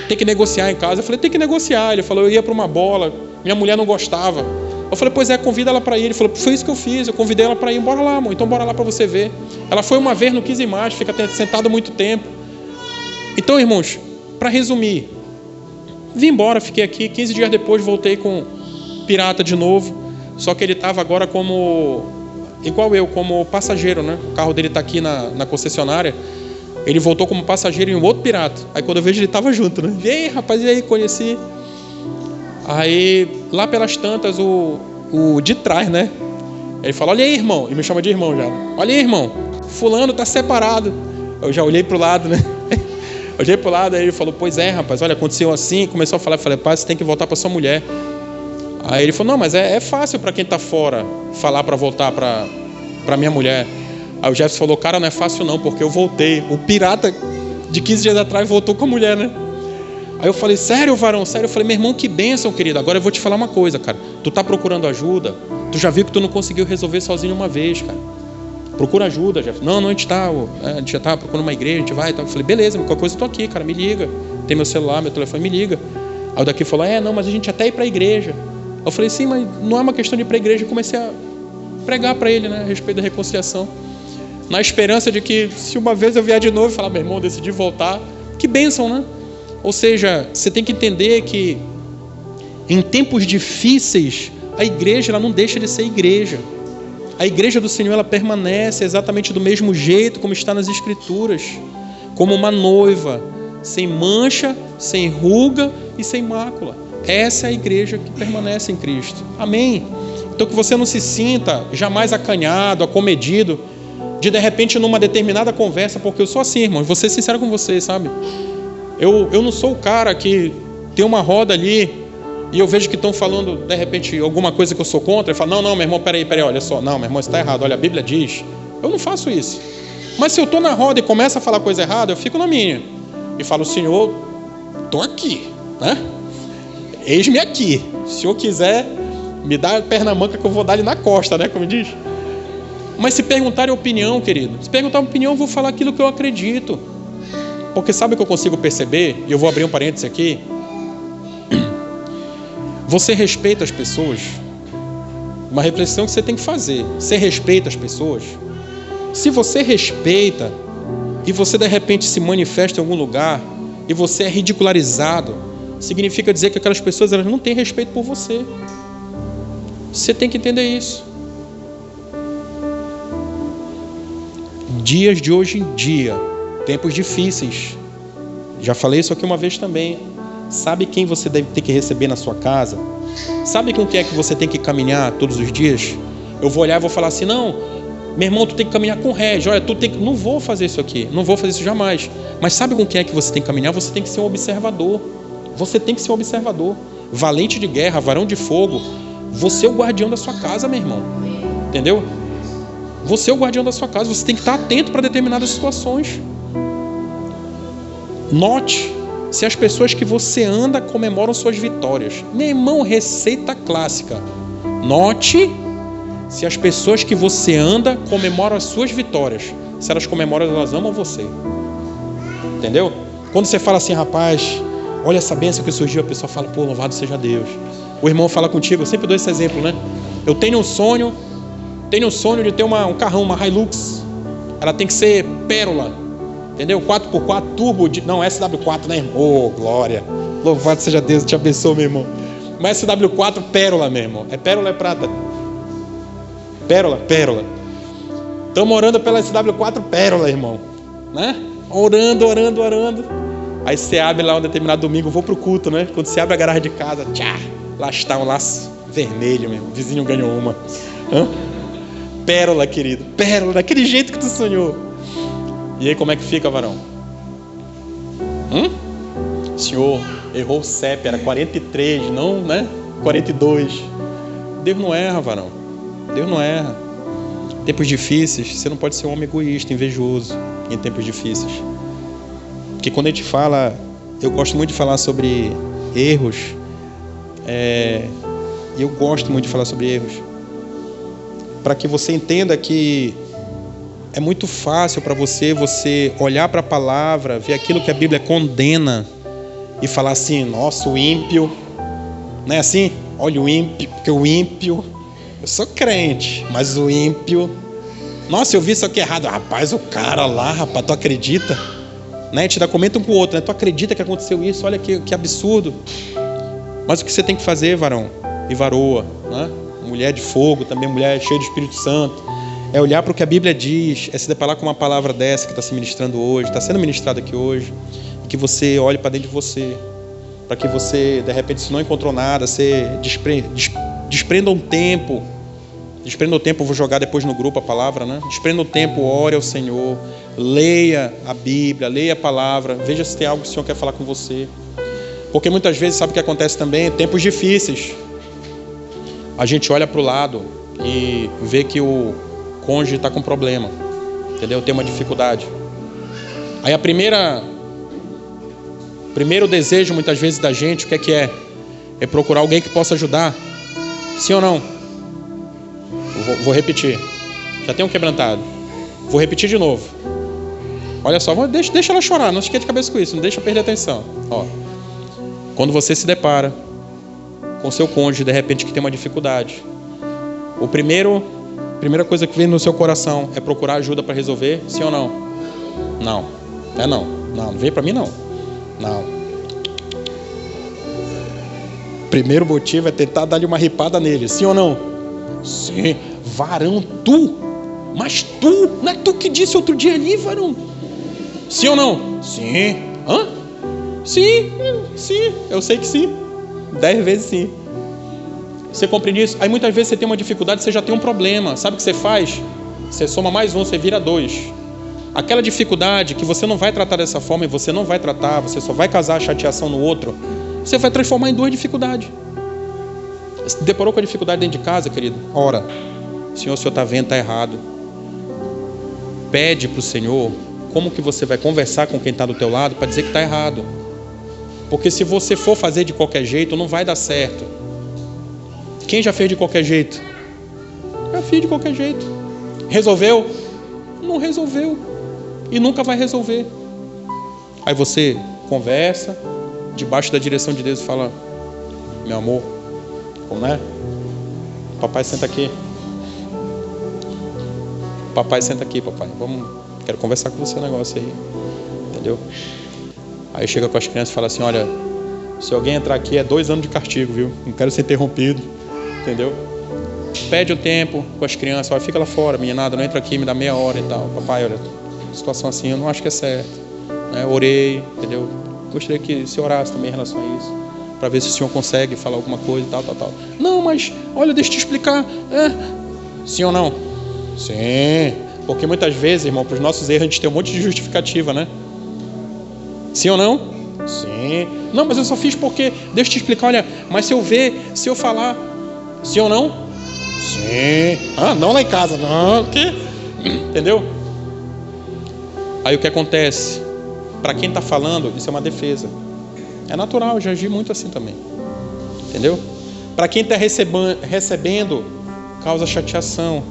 tem que negociar em casa. Eu falei, tem que negociar. Ele falou, eu ia para uma bola, minha mulher não gostava. Eu falei, pois é, convida ela para ir. Ele falou, foi isso que eu fiz, eu convidei ela para ir. Bora lá, amor, então bora lá para você ver. Ela foi uma vez, não quis ir mais, fica sentada muito tempo. Então, irmãos, para resumir, vim embora, fiquei aqui, 15 dias depois voltei com pirata de novo, só que ele estava agora igual eu, como passageiro, né? O carro dele está aqui na concessionária. Ele voltou como passageiro em um outro pirata. Aí quando eu vejo, ele estava junto, né? E aí, rapaz, e aí, conheci. Aí, lá pelas tantas, o de trás, né? Ele fala, olha aí, irmão. E me chama de irmão já. Olha aí, irmão. Fulano tá separado. Eu já olhei pro lado, né? Olhei pro lado, aí ele falou, pois é, rapaz, olha, aconteceu assim. Começou a falar, eu falei, pai, você tem que voltar para sua mulher. Aí ele falou, não, mas é fácil para quem está fora falar para voltar para minha mulher. Aí o Jefferson falou, cara, não é fácil não, porque eu voltei. O pirata de 15 dias atrás voltou com a mulher, né? Aí eu falei, sério, varão, sério? Eu falei, meu irmão, que bênção, querido. Agora eu vou te falar uma coisa, cara. Tu tá procurando ajuda? Tu já viu que tu não conseguiu resolver sozinho uma vez, cara. Procura ajuda, Jefferson. Não, a gente já tá procurando uma igreja, a gente vai e tal. Eu falei, beleza, qualquer coisa eu tô aqui, cara, me liga. Tem meu celular, meu telefone, me liga. Aí o daqui falou, não, mas a gente até ir para a igreja. Eu falei, sim, mas não é uma questão de ir para a igreja. Eu comecei a pregar para ele, né, a respeito da reconciliação. Na esperança de que, se uma vez eu vier de novo e falar, meu irmão, decidi voltar, que bênção, né? Ou seja, você tem que entender que em tempos difíceis, a igreja ela não deixa de ser igreja. A igreja do Senhor ela permanece exatamente do mesmo jeito como está nas Escrituras, como uma noiva, sem mancha, sem ruga e sem mácula. Essa é a igreja que permanece em Cristo. Amém? Então que você não se sinta jamais acanhado, acomedido, de repente numa determinada conversa, porque eu sou assim, irmão, vou ser sincero com você, sabe? Eu não sou o cara que tem uma roda ali e eu vejo que estão falando, de repente, alguma coisa que eu sou contra, e falo, não, meu irmão, peraí, olha só, não, meu irmão, isso está errado, olha, a Bíblia diz. Eu não faço isso. Mas se eu estou na roda e começo a falar coisa errada, eu fico na minha. E falo, Senhor, estou aqui, né? Eis-me aqui. Se o Senhor quiser, me dá a perna manca que eu vou dar ali na costa, né, como diz. Mas se perguntarem opinião, querido, se perguntarem opinião, eu vou falar aquilo que eu acredito. Porque sabe o que eu consigo perceber? E eu vou abrir um parênteses aqui. Você respeita as pessoas? Uma reflexão que você tem que fazer. Você respeita as pessoas? Se você respeita e você de repente se manifesta em algum lugar e você é ridicularizado, significa dizer que aquelas pessoas elas não têm respeito por você. Você tem que entender isso. Dias de hoje em dia, tempos difíceis. Já falei isso aqui uma vez também. Sabe quem você deve ter que receber na sua casa? Sabe com quem é que você tem que caminhar todos os dias? Eu vou olhar e vou falar assim, não, meu irmão, tu tem que caminhar com o Régio. Olha, tu tem que... Não vou fazer isso aqui, não vou fazer isso jamais. Mas sabe com quem é que você tem que caminhar? Você tem que ser um observador. Você tem que ser um observador. Valente de guerra, varão de fogo. Você é o guardião da sua casa, meu irmão. Entendeu? Você é o guardião da sua casa. Você tem que estar atento para determinadas situações. Note se as pessoas que você anda comemoram suas vitórias. Meu irmão, receita clássica. Note se as pessoas que você anda comemoram as suas vitórias. Se elas comemoram, elas amam você. Entendeu? Quando você fala assim, rapaz, olha essa bênção que surgiu, a pessoa fala, pô, louvado seja Deus. O irmão fala contigo, eu sempre dou esse exemplo, né? Eu tenho um sonho de ter um carrão, uma Hilux. Ela tem que ser pérola. Entendeu? 4x4 turbo, não, SW4, né, irmão? Oh, glória. Louvado seja Deus, te abençoe, meu irmão. Mas SW4 pérola, meu irmão. É pérola, é prata? Pérola. Estamos orando pela SW4 pérola, irmão. Né? Orando. Aí você abre lá um determinado domingo, vou pro culto, né? Quando você abre a garagem de casa, tchá, lá está um laço vermelho, meu irmão. O vizinho ganhou uma. Hã? Pérola, querido. Pérola, daquele jeito que tu sonhou. E aí como é que fica, varão? Senhor, errou o CEP, era 43, não, né? 42. Deus não erra, varão. Deus não erra. Tempos difíceis, você não pode ser um homem egoísta, invejoso em tempos difíceis. Porque quando a gente fala, eu gosto muito de falar sobre erros, e eu gosto muito de falar sobre erros, para que você entenda que é muito fácil para você olhar para a palavra, ver aquilo que a Bíblia condena e falar assim, nossa, o ímpio, não é assim? Olha o ímpio, porque o ímpio, eu sou crente, mas o ímpio, nossa, eu vi isso aqui errado, rapaz, o cara lá, rapaz, tu acredita? Né? A gente ainda comenta um com o outro, né? Tu acredita que aconteceu isso? Olha que absurdo. Mas o que você tem que fazer, varão e varoa, né? Mulher de fogo, também mulher cheia do Espírito Santo, é olhar para o que a Bíblia diz, é se deparar com uma palavra dessa que está se ministrando hoje, está sendo ministrada aqui hoje, e que você olhe para dentro de você, para que você, de repente, se não encontrou nada, você desprenda um tempo, eu vou jogar depois no grupo a palavra, né? Desprenda um tempo, ore ao Senhor, leia a Bíblia, leia a palavra, veja se tem algo que o Senhor quer falar com você, porque muitas vezes, sabe o que acontece também? Tempos difíceis, a gente olha para o lado e vê que o cônjuge está com problema, entendeu? Tem uma dificuldade. Aí primeiro desejo muitas vezes da gente, o que é? É procurar alguém que possa ajudar. Sim ou não? Vou repetir. Já tem um quebrantado. Vou repetir de novo. Olha só, deixa ela chorar, não esquece de cabeça com isso, não deixa perder a atenção. Ó, quando você se depara com seu cônjuge, de repente, que tem uma dificuldade. Primeira coisa que vem no seu coração é procurar ajuda para resolver, sim ou não? Não. Não vem para mim não. Primeiro motivo é tentar dar-lhe uma ripada nele, sim ou não? Sim. Varão, tu? Mas tu? Não é tu que disse outro dia ali, varão? Sim ou não? Sim. Hã? Sim. Eu sei que sim. 10 vezes sim. Você compreende isso? Aí muitas vezes você tem uma dificuldade, você já tem um problema. Sabe o que você faz? Você soma mais um, você vira 2. Aquela dificuldade que você não vai tratar dessa forma e você não vai tratar, você só vai causar a chateação no outro, você vai transformar em 2 dificuldades. Você deparou com a dificuldade dentro de casa, querido? Ora, Senhor, o Senhor está vendo, está errado. Pede para o Senhor como que você vai conversar com quem está do teu lado para dizer que está errado. Porque se você for fazer de qualquer jeito, não vai dar certo. Quem já fez de qualquer jeito? Já fiz de qualquer jeito. Resolveu? Não resolveu. E nunca vai resolver. Aí você conversa, debaixo da direção de Deus, e fala: meu amor, como é? Papai, senta aqui. Papai, senta aqui, papai. Quero conversar com você um negócio aí. Entendeu? Aí chega com as crianças e fala assim: olha, se alguém entrar aqui é 2 anos de castigo, viu? Não quero ser interrompido. Entendeu? Pede o tempo com as crianças: olha, fica lá fora, meninada, não entra aqui, me dá meia hora e tal. Papai, olha, situação assim, eu não acho que é certo. Orei, entendeu? Gostaria que o senhor orasse também em relação a isso, para ver se o senhor consegue falar alguma coisa e tal. Não, mas, olha, deixa eu te explicar. Sim ou não? Sim. Porque muitas vezes, irmão, para os nossos erros a gente tem um monte de justificativa, né? Sim ou não? Sim. Não, mas eu só fiz porque... Deixa eu te explicar, olha, mas se eu falar... Sim ou não? Sim. Não lá em casa, não. O quê? Entendeu? Aí o que acontece? Para quem está falando, isso é uma defesa. É natural, eu já agi muito assim também. Entendeu? Para quem está recebendo, causa chateação.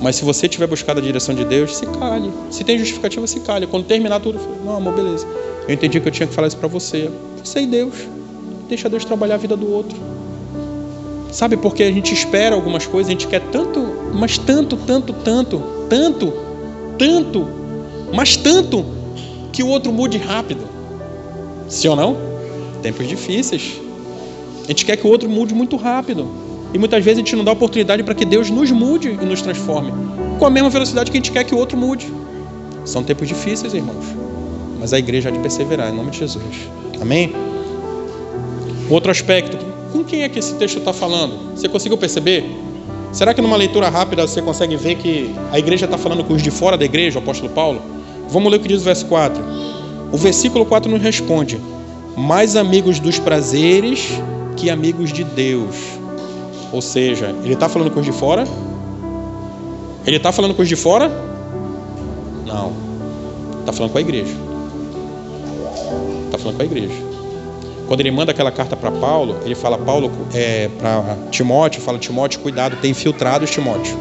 Mas se você tiver buscado a direção de Deus, se cale. Se tem justificativa, se cale. Quando terminar tudo, não, amor, beleza. Eu entendi que eu tinha que falar isso para você. Você e Deus. Deixa Deus trabalhar a vida do outro. Sabe, porque a gente espera algumas coisas, a gente quer tanto, mas tanto, mas tanto, que o outro mude rápido. Sim ou não? Tempos difíceis. A gente quer que o outro mude muito rápido. E muitas vezes a gente não dá oportunidade para que Deus nos mude e nos transforme com a mesma velocidade que a gente quer que o outro mude. São tempos difíceis, irmãos. Mas a igreja há de perseverar, em nome de Jesus. Amém? Outro aspecto. Com quem é que esse texto está falando? Você conseguiu perceber? Será que numa leitura rápida você consegue ver que a igreja está falando com os de fora da igreja, o apóstolo Paulo? Vamos ler o que diz o verso 4. O versículo 4 nos responde: mais amigos dos prazeres que amigos de Deus. Ou seja, ele está falando com os de fora? Ele está falando com os de fora? Não. Está falando com a igreja. Está falando com a igreja. Quando ele manda aquela carta para Paulo, ele fala para Timóteo, fala: Timóteo, cuidado, tem infiltrados, Timóteo.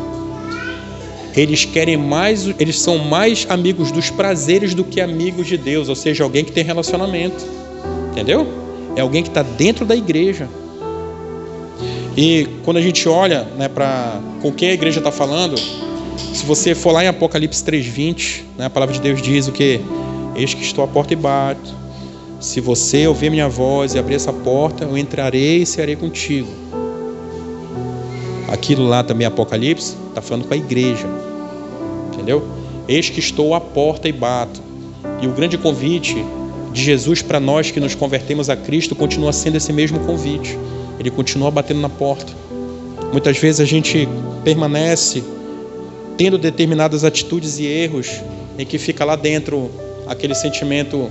Eles são mais amigos dos prazeres do que amigos de Deus, ou seja, alguém que tem relacionamento. Entendeu? É alguém que está dentro da igreja. E quando a gente olha, né, com quem a igreja está falando, se você for lá em Apocalipse 3:20, né, a palavra de Deus diz o quê? Eis que estou à porta e bato. Se você ouvir minha voz e abrir essa porta, eu entrarei e cearei contigo. Aquilo lá também, Apocalipse, está falando com a igreja. Entendeu? Eis que estou à porta e bato. E o grande convite de Jesus para nós que nos convertemos a Cristo continua sendo esse mesmo convite. Ele continua batendo na porta. Muitas vezes a gente permanece tendo determinadas atitudes e erros em que fica lá dentro aquele sentimento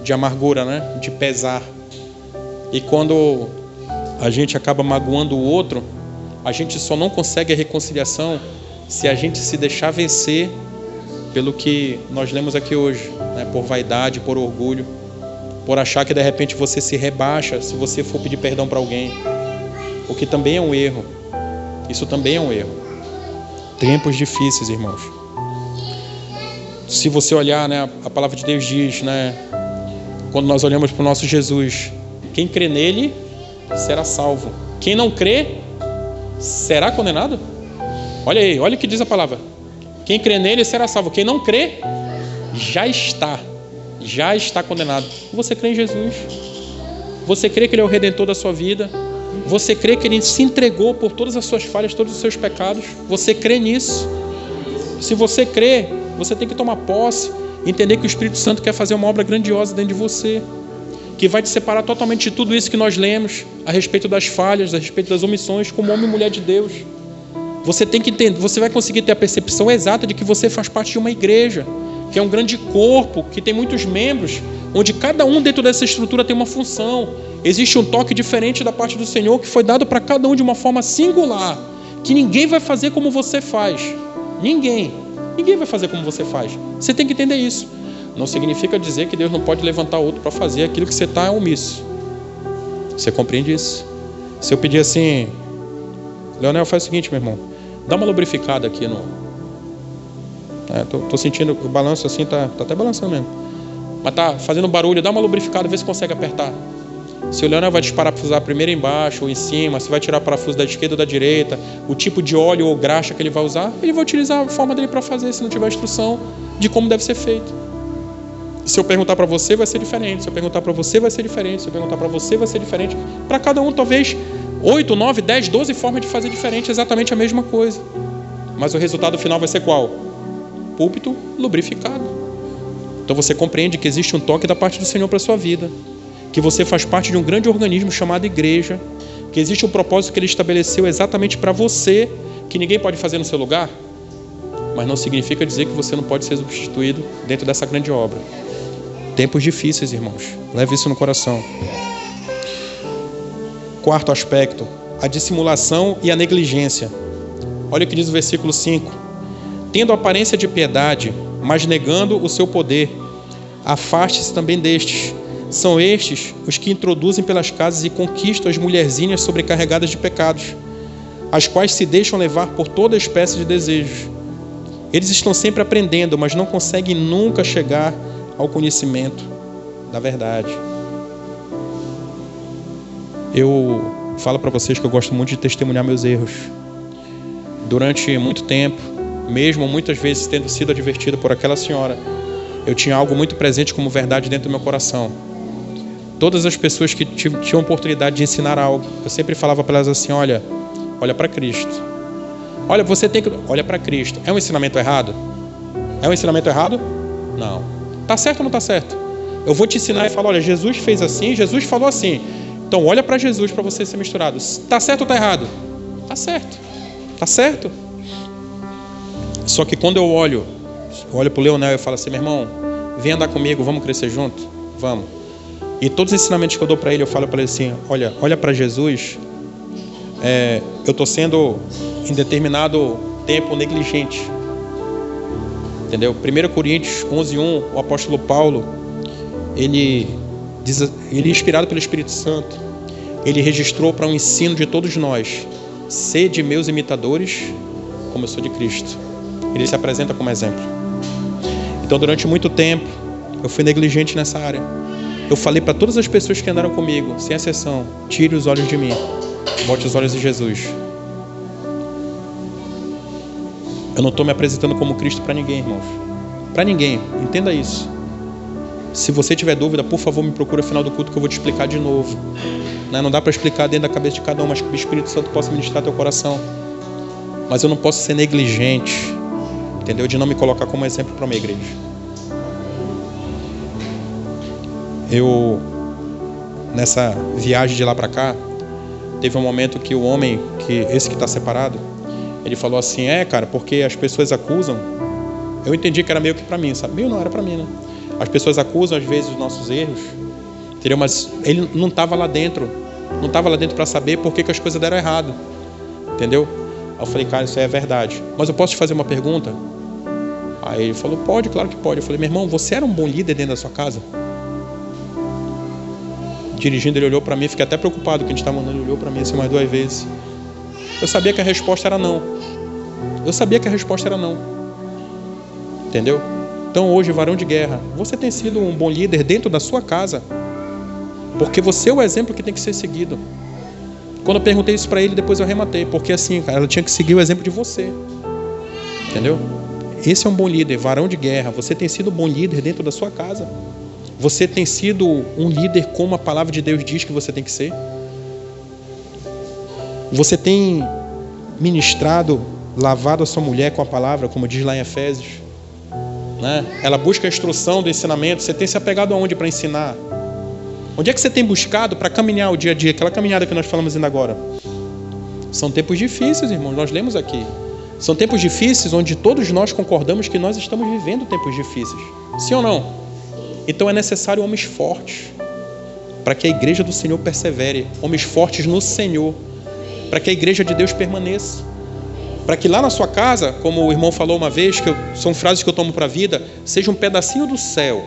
de amargura, né? De pesar. E quando a gente acaba magoando o outro, a gente só não consegue a reconciliação se a gente se deixar vencer pelo que nós lemos aqui hoje, né? Por vaidade, por orgulho, por achar que de repente você se rebaixa se você for pedir perdão para alguém, o que também é um erro. Isso também é um erro. Tempos difíceis, irmãos. Se você olhar, né, a palavra de Deus diz, né, quando nós olhamos para o nosso Jesus, quem crê nele será salvo. Quem não crê, será condenado? Olha aí, olha o que diz a palavra. Quem crê nele será salvo. Quem não crê, já está condenado. Você crê em Jesus? Você crê que Ele é o Redentor da sua vida? Você crê que Ele se entregou por todas as suas falhas, todos os seus pecados? Você crê nisso? Se você crê, você tem que tomar posse, entender que o Espírito Santo quer fazer uma obra grandiosa dentro de você, que vai te separar totalmente de tudo isso que nós lemos a respeito das falhas, a respeito das omissões, como homem e mulher de Deus. Você tem que entender, você vai conseguir ter a percepção exata de que você faz parte de uma igreja, que é um grande corpo, que tem muitos membros, onde cada um dentro dessa estrutura tem uma função. Existe um toque diferente da parte do Senhor que foi dado para cada um de uma forma singular, que ninguém vai fazer como você faz. Ninguém vai fazer como você faz. Você tem que entender isso. Não significa dizer que Deus não pode levantar outro para fazer aquilo que você está omisso. Você compreende isso? Se eu pedir assim, Leonel, faz o seguinte, meu irmão, dá uma lubrificada aqui no... Tô sentindo que o balanço assim tá até balançando mesmo. Mas tá fazendo barulho, dá uma lubrificada, vê se consegue apertar. Se o Leonel vai desparafusar primeiro embaixo ou em cima, se vai tirar parafuso da esquerda ou da direita, o tipo de óleo ou graxa que ele vai usar, ele vai utilizar a forma dele para fazer, se não tiver instrução de como deve ser feito. Se eu perguntar para você, vai ser diferente. Se eu perguntar para você, vai ser diferente. Se eu perguntar para você, vai ser diferente. Para cada um, talvez 8, 9, 10, 12 formas de fazer diferente, exatamente a mesma coisa. Mas o resultado final vai ser qual? Púlpito lubrificado. Então você compreende que existe um toque da parte do Senhor para a sua vida, que você faz parte de um grande organismo chamado igreja, que existe um propósito que Ele estabeleceu exatamente para você, que ninguém pode fazer no seu lugar, mas não significa dizer que você não pode ser substituído dentro dessa grande obra. Tempos difíceis, irmãos. Leve isso no coração. Quarto aspecto, a dissimulação e a negligência. Olha o que diz o versículo 5. Tendo aparência de piedade, mas negando o seu poder, afaste-se também destes. São estes os que introduzem pelas casas e conquistam as mulherzinhas sobrecarregadas de pecados, as quais se deixam levar por toda espécie de desejos. Eles estão sempre aprendendo, mas não conseguem nunca chegar ao conhecimento da verdade. Eu falo para vocês que eu gosto muito de testemunhar meus erros. Durante muito tempo, mesmo muitas vezes tendo sido advertido por aquela senhora, eu tinha algo muito presente como verdade dentro do meu coração. Todas as pessoas que tinham oportunidade de ensinar algo, eu sempre falava para elas assim, olha para Cristo. Olha para Cristo. É um ensinamento errado? É um ensinamento errado? Não. Tá certo ou não tá certo? Eu vou te ensinar e falar, olha, Jesus fez assim, Jesus falou assim. Então olha para Jesus para você ser misturado. Tá certo ou tá errado? Tá certo. Tá certo. Só que quando eu olho para o Leonel e falo assim, meu irmão, vem andar comigo, vamos crescer junto? Vamos. E todos os ensinamentos que eu dou para ele, eu falo para ele assim, olha para Jesus, eu estou sendo em determinado tempo negligente. Entendeu? 1 Coríntios 11:1, o apóstolo Paulo, ele inspirado pelo Espírito Santo, ele registrou para um ensino de todos nós, sede meus imitadores, como eu sou de Cristo. Ele se apresenta como exemplo. Então, durante muito tempo, eu fui negligente nessa área. Eu falei para todas as pessoas que andaram comigo, sem exceção, tire os olhos de mim, bote os olhos em Jesus. Eu não estou me apresentando como Cristo para ninguém, irmãos. Para ninguém, entenda isso. Se você tiver dúvida, por favor, me procura no final do culto que eu vou te explicar de novo. Não dá para explicar dentro da cabeça de cada um, mas que o Espírito Santo possa ministrar teu coração. Mas eu não posso ser negligente, entendeu? De não me colocar como exemplo para uma igreja. Nessa viagem de lá para cá, teve um momento que o homem, esse que está separado, ele falou assim, cara, porque as pessoas acusam. Eu entendi que era meio que para mim, sabe? Não era para mim, né? As pessoas acusam às vezes os nossos erros, entendeu? Mas ele não estava lá dentro, para saber por que as coisas deram errado, entendeu? Aí eu falei, cara, isso aí é verdade, mas eu posso te fazer uma pergunta? Aí ele falou, pode, claro que pode. Eu falei, meu irmão, você era um bom líder dentro da sua casa? Dirigindo, ele olhou para mim, fiquei até preocupado que a gente estava andando, ele olhou para mim assim mais 2 vezes. Eu sabia que a resposta era não. Entendeu? Então hoje, varão de guerra, você tem sido um bom líder dentro da sua casa, porque você é o exemplo que tem que ser seguido. Quando eu perguntei isso para ele, depois eu rematei. Porque assim, cara, ela tinha que seguir o exemplo de você. Entendeu? Esse é um bom líder, varão de guerra. Você tem sido um bom líder dentro da sua casa. Você tem sido um líder como a palavra de Deus diz que você tem que ser. Você tem ministrado, lavado a sua mulher com a palavra, como diz lá em Efésios, né? Ela busca a instrução do ensinamento. Você tem se apegado aonde para ensinar? Onde é que você tem buscado para caminhar o dia a dia? Aquela caminhada que nós falamos ainda agora. São tempos difíceis, irmãos. Nós lemos aqui. São tempos difíceis onde todos nós concordamos que nós estamos vivendo tempos difíceis. Sim ou não? Então é necessário homens fortes para que a igreja do Senhor persevere. Homens fortes no Senhor, para que a igreja de Deus permaneça. Para que lá na sua casa, como o irmão falou uma vez, são frases que eu tomo para a vida, seja um pedacinho do céu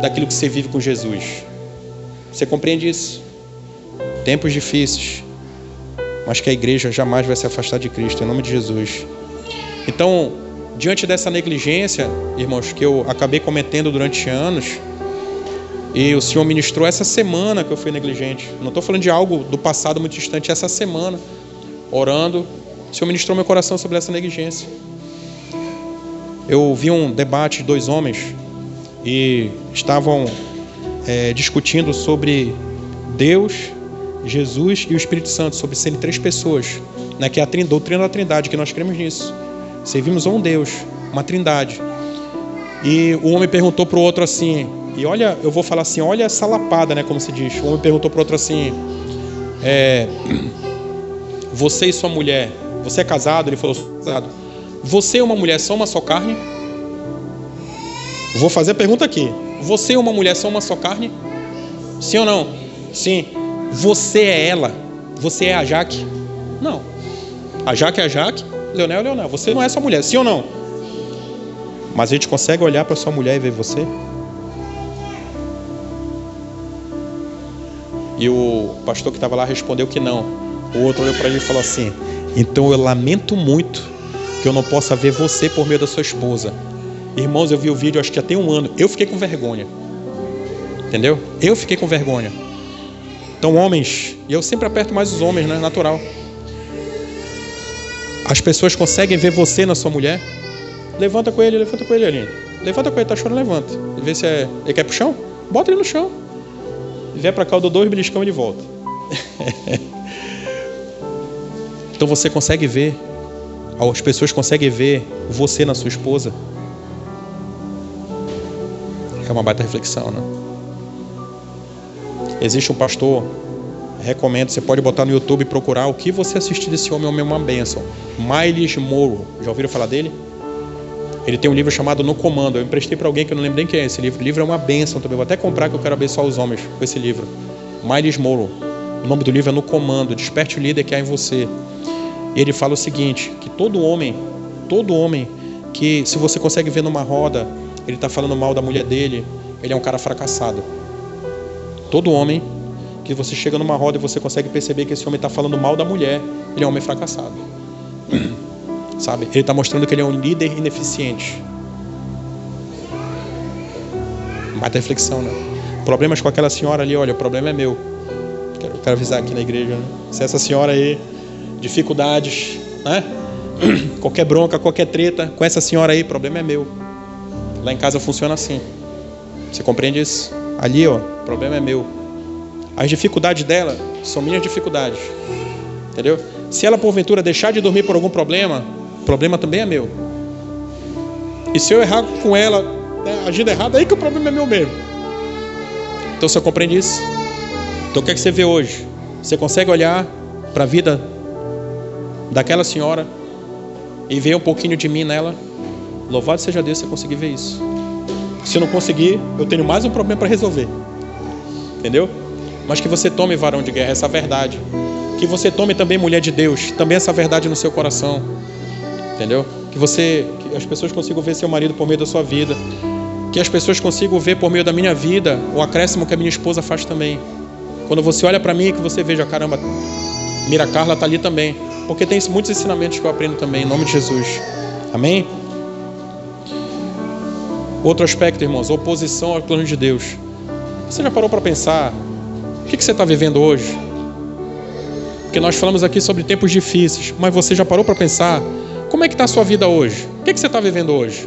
daquilo que você vive com Jesus. Você compreende isso? Tempos difíceis, mas que a igreja jamais vai se afastar de Cristo, em nome de Jesus. Então, diante dessa negligência, irmãos, que eu acabei cometendo durante anos, e o Senhor ministrou essa semana que eu fui negligente. Não estou falando de algo do passado muito distante, essa semana, orando, o Senhor ministrou meu coração sobre essa negligência. Eu vi um debate de dois homens e estavam discutindo sobre Deus, Jesus e o Espírito Santo, sobre serem três pessoas, né, que é a doutrina da Trindade, que nós cremos nisso. Servimos a um Deus, uma Trindade. E o homem perguntou para o outro assim, e olha, eu vou falar assim, olha essa lapada, né, como se diz. O homem perguntou para o outro assim, você e sua mulher, você é casado? Ele falou, sou casado. Você e uma mulher são uma só carne? Vou fazer a pergunta aqui. Você e uma mulher são uma só carne? Sim ou não? Sim. Você é ela? Você é a Jaque? Não. A Jaque é a Jaque, Leonel é Leonel. Você não é sua mulher, sim ou não? Mas a gente consegue olhar para sua mulher e ver você? E o pastor que estava lá respondeu que não. O outro olhou para ele e falou assim, então eu lamento muito que eu não possa ver você por meio da sua esposa. Irmãos, eu vi o vídeo acho que já tem um ano. Eu fiquei com vergonha. Entendeu? Eu fiquei com vergonha. Então, homens, e eu sempre aperto mais os homens, né? Natural. As pessoas conseguem ver você na sua mulher? Levanta com ele, Aline. Levanta com ele, tá chorando, levanta. E vê se ele quer pro chão? Bota ele no chão. E vier pra cá, eu dou 2 beliscão e ele volta. Então você consegue ver, as pessoas conseguem ver você na sua esposa? É uma baita reflexão, né? Existe um pastor, recomendo, você pode botar no YouTube e procurar o que você assistir desse homem é uma bênção. Myles Morrow, já ouviram falar dele? Ele tem um livro chamado No Comando. Eu emprestei para alguém que eu não lembro nem quem é esse livro. O livro é uma bênção também, vou até comprar que eu quero abençoar os homens com esse livro. Myles Morrow, o nome do livro é No Comando, desperte o líder que há em você. E ele fala o seguinte, que todo homem, que se você consegue ver numa roda, ele está falando mal da mulher dele, ele é um cara fracassado. Todo homem que você chega numa roda e você consegue perceber que esse homem está falando mal da mulher, ele é um homem fracassado. Sabe? Ele está mostrando que ele é um líder ineficiente. Mata reflexão, né? Problemas com aquela senhora ali, olha, o problema é meu. Quero avisar aqui na igreja, né? Se essa senhora aí, dificuldades, né? Qualquer bronca, qualquer treta com essa senhora aí, o problema é meu. Lá em casa funciona assim. Você compreende isso? Ali, ó, o problema é meu. As dificuldades dela são minhas dificuldades. Entendeu? Se ela porventura deixar de dormir por algum problema, o problema também é meu. E se eu errar com ela, né, agindo errado, aí que o problema é meu mesmo. Então você compreende isso? Então o que é que você vê hoje? Você consegue olhar para a vida daquela senhora e ver um pouquinho de mim nela? Louvado seja Deus se você conseguir ver isso. Se eu não conseguir, eu tenho mais um problema para resolver. Entendeu? Mas que você tome, varão de guerra, essa verdade. Que você tome também, mulher de Deus, também essa verdade no seu coração. Entendeu? Que as pessoas consigam ver seu marido por meio da sua vida. Que as pessoas consigam ver por meio da minha vida o acréscimo que a minha esposa faz também. Quando você olha para mim, que você veja, caramba, Mira Carla está ali também. Porque tem muitos ensinamentos que eu aprendo também, em nome de Jesus. Amém? Outro aspecto, irmãos, oposição ao plano de Deus. Você já parou para pensar o que você está vivendo hoje? Porque nós falamos aqui sobre tempos difíceis, mas você já parou para pensar como é que está a sua vida hoje? O que você está vivendo hoje?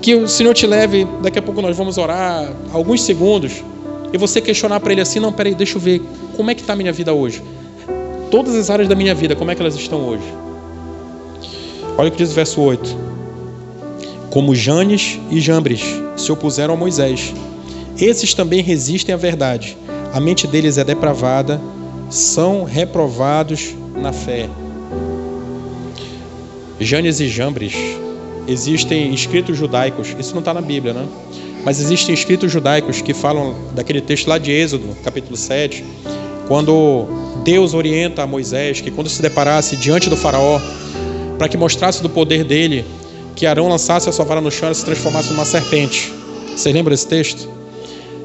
Que o Senhor te leve, daqui a pouco nós vamos orar alguns segundos, e você questionar para Ele assim, não, peraí, deixa eu ver, como é que está a minha vida hoje? Todas as áreas da minha vida, como é que elas estão hoje? Olha o que diz o verso 8. Como Janes e Jambres se opuseram a Moisés, esses também resistem à verdade. A mente deles é depravada, são reprovados na fé. Janes e Jambres, existem escritos judaicos, isso não está na Bíblia, né? Mas existem escritos judaicos que falam daquele texto lá de Êxodo, capítulo 7, quando Deus orienta a Moisés que quando se deparasse diante do faraó, para que mostrasse do poder dele, que Arão lançasse a sua vara no chão e se transformasse numa serpente. Você lembra desse texto?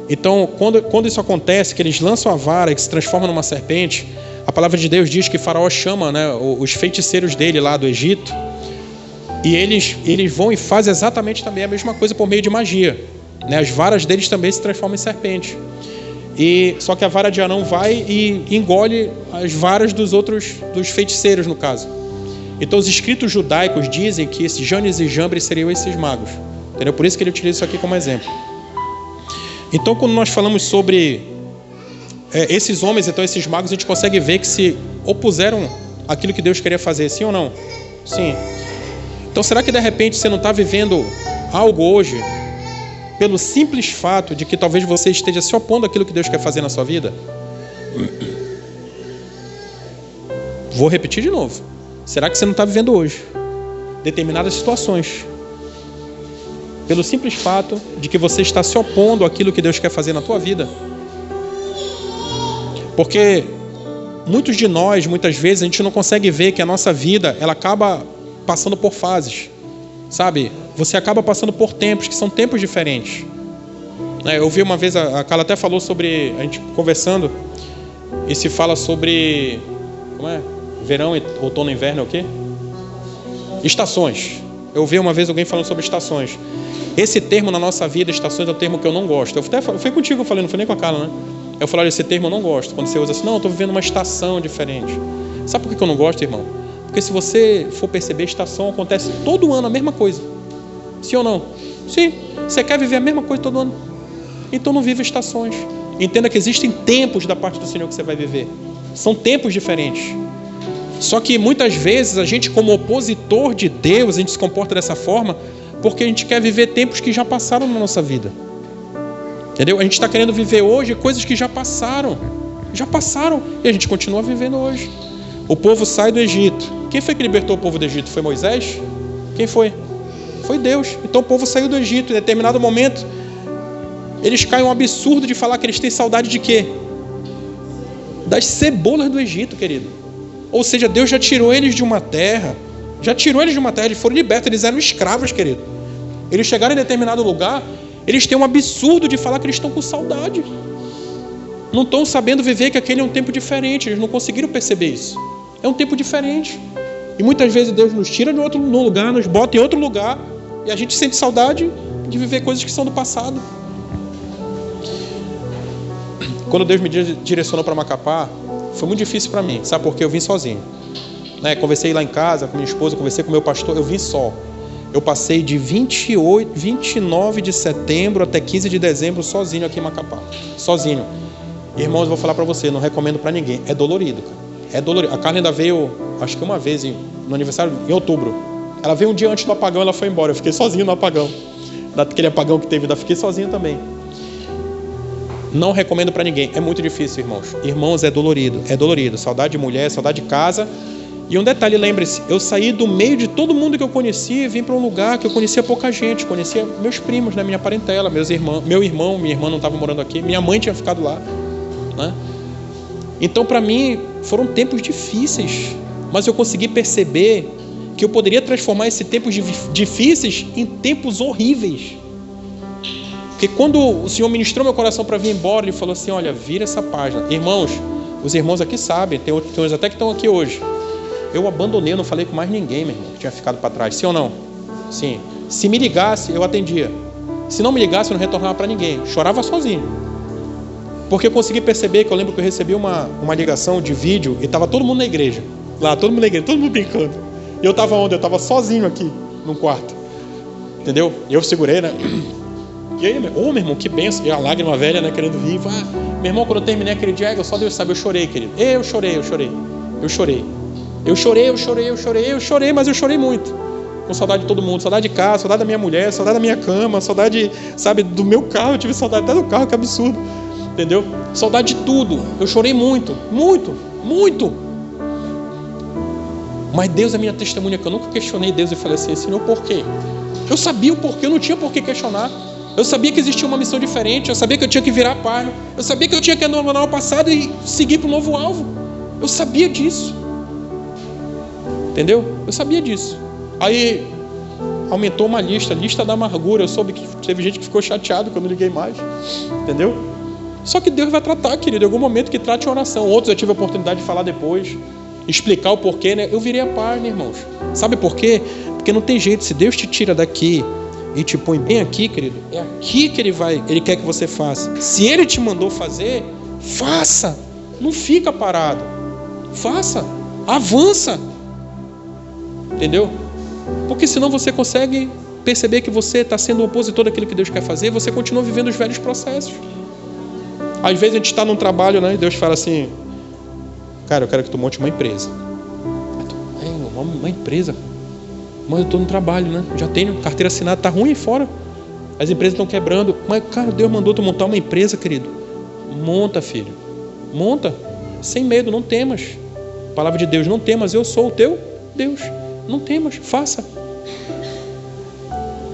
Então, quando isso acontece, que eles lançam a vara e que se transforma numa serpente, a palavra de Deus diz que Faraó chama, né, os feiticeiros dele lá do Egito, e eles vão e fazem exatamente também a mesma coisa por meio de magia, né? As varas deles também se transformam em serpente. Só que a vara de Arão vai e engole as varas dos feiticeiros, no caso. Então os escritos judaicos dizem que esses Janes e Jambres seriam esses magos. Entendeu? Por isso que ele utiliza isso aqui como exemplo. Então quando nós falamos sobre esses homens, então esses magos, a gente consegue ver que se opuseram àquilo que Deus queria fazer, sim ou não? Sim. Então será que de repente você não está vivendo algo hoje pelo simples fato de que talvez você esteja se opondo àquilo que Deus quer fazer na sua vida? Vou repetir de novo. Será que você não está vivendo hoje determinadas situações pelo simples fato de que você está se opondo àquilo que Deus quer fazer na tua vida? Porque muitos de nós, muitas vezes, a gente não consegue ver que a nossa vida, ela acaba passando por fases, sabe? Você acaba passando por tempos que são tempos diferentes. Eu vi uma vez, a Carla até falou sobre, a gente conversando, e se fala sobre, como é? Verão, outono, inverno é o quê? Estações. Eu ouvi uma vez alguém falando sobre estações. Esse termo na nossa vida, estações, é um termo que eu não gosto. Foi contigo que eu falei, não foi nem com a Carla, né? Eu falei, esse termo eu não gosto. Quando você usa assim, não, eu estou vivendo uma estação diferente. Sabe por que eu não gosto, irmão? Porque se você for perceber, estação acontece todo ano a mesma coisa. Sim ou não? Sim. Você quer viver a mesma coisa todo ano? Então não viva estações. Entenda que existem tempos da parte do Senhor que você vai viver. São tempos diferentes. Só que muitas vezes a gente, como opositor de Deus, a gente se comporta dessa forma porque a gente quer viver tempos que já passaram na nossa vida. Entendeu? A gente está querendo viver hoje coisas que já passaram. Já passaram. E a gente continua vivendo hoje. O povo sai do Egito. Quem foi que libertou o povo do Egito? Foi Moisés? Quem foi? Foi Deus. Então o povo saiu do Egito. Em determinado momento, eles caem um absurdo de falar que eles têm saudade de quê? Das cebolas do Egito, querido. Ou seja, Deus já tirou eles de uma terra. Já tirou eles de uma terra. Eles foram libertos. Eles eram escravos, querido. Eles chegaram em determinado lugar. Eles têm um absurdo de falar que eles estão com saudade. Não estão sabendo viver que aquele é um tempo diferente. Eles não conseguiram perceber isso. É um tempo diferente. E muitas vezes Deus nos tira de outro lugar, nos bota em outro lugar, e a gente sente saudade de viver coisas que são do passado. Quando Deus me direcionou para Macapá, foi muito difícil para mim. Sabe por quê? Eu vim sozinho. Conversei lá em casa com minha esposa, conversei com meu pastor, eu vim só. Eu passei de 29 de setembro até 15 de dezembro sozinho aqui em Macapá. Sozinho. Irmãos, eu vou falar para você, não recomendo para ninguém. É dolorido, cara. É dolorido. A Carla ainda veio, acho que uma vez, no aniversário, em outubro. Ela veio um dia antes do apagão, ela foi embora. Eu fiquei sozinho no apagão. Daquele apagão que teve, ainda fiquei sozinho também. Não recomendo para ninguém. É muito difícil, irmãos. Irmãos, é dolorido. É dolorido. Saudade de mulher, saudade de casa. E um detalhe, lembre-se, eu saí do meio de todo mundo que eu conhecia e vim para um lugar que eu conhecia pouca gente. Conhecia meus primos, né, minha parentela, meus irmãos, meu irmão, minha irmã não estava morando aqui, minha mãe tinha ficado lá, né? Então, para mim, foram tempos difíceis, mas eu consegui perceber que eu poderia transformar esses tempos difíceis em tempos horríveis. Porque quando o Senhor ministrou meu coração para vir embora, Ele falou assim, olha, vira essa página. Irmãos, os irmãos aqui sabem, tem uns até que estão aqui hoje. Eu abandonei, eu não falei com mais ninguém, meu irmão, que tinha ficado para trás. Sim ou não? Sim. Se me ligasse, eu atendia. Se não me ligasse, eu não retornava para ninguém. Chorava sozinho. Porque eu consegui perceber que eu lembro que eu recebi uma ligação de vídeo e estava todo mundo na igreja. Lá, todo mundo na igreja, todo mundo brincando. E eu estava onde? Eu estava sozinho aqui, num quarto. Entendeu? E eu segurei, né? E aí, meu irmão, que benção. E a lágrima velha, né, querendo vir. Meu irmão, quando eu terminei aquele dia, só Deus sabe, eu chorei, querido. Eu chorei, mas eu chorei muito. Com saudade de todo mundo, saudade de casa, saudade da minha mulher, saudade da minha cama, saudade, sabe, do meu carro. Eu tive saudade até do carro, que absurdo. Entendeu? Saudade de tudo. Eu chorei muito. Mas Deus é minha testemunha, que eu nunca questionei Deus e falei assim, Senhor, por quê? Eu sabia o porquê, eu não tinha por que questionar. Eu sabia que existia uma missão diferente, eu sabia que eu tinha que virar a página, eu sabia que eu tinha que abandonar o passado e seguir para o novo alvo. Eu sabia disso. Entendeu? Eu sabia disso. Aí aumentou uma lista da amargura. Eu soube que teve gente que ficou chateado que eu não liguei mais. Entendeu? Só que Deus vai tratar, querido, em algum momento que trate em oração. Outros eu tive a oportunidade de falar depois, explicar o porquê, né? Eu virei a página, irmãos. Sabe por quê? Porque não tem jeito. Se Deus te tira daqui e te põe bem aqui, querido, é aqui que Ele quer que você faça. Se Ele te mandou fazer, faça. Não fica parado. Faça. Avança. Entendeu? Porque senão você consegue perceber que você está sendo o opositor daquilo que Deus quer fazer e você continua vivendo os velhos processos. Às vezes a gente está num trabalho, né, e Deus fala assim, cara, eu quero que tu monte uma empresa. Uma empresa? Mas eu estou no trabalho, né? Já tenho carteira assinada, está ruim aí fora. As empresas estão quebrando. Mas, cara, Deus mandou tu montar uma empresa, querido. Monta, filho. Monta. Sem medo, não temas. Palavra de Deus, não temas, eu sou o teu Deus. Não temas, faça.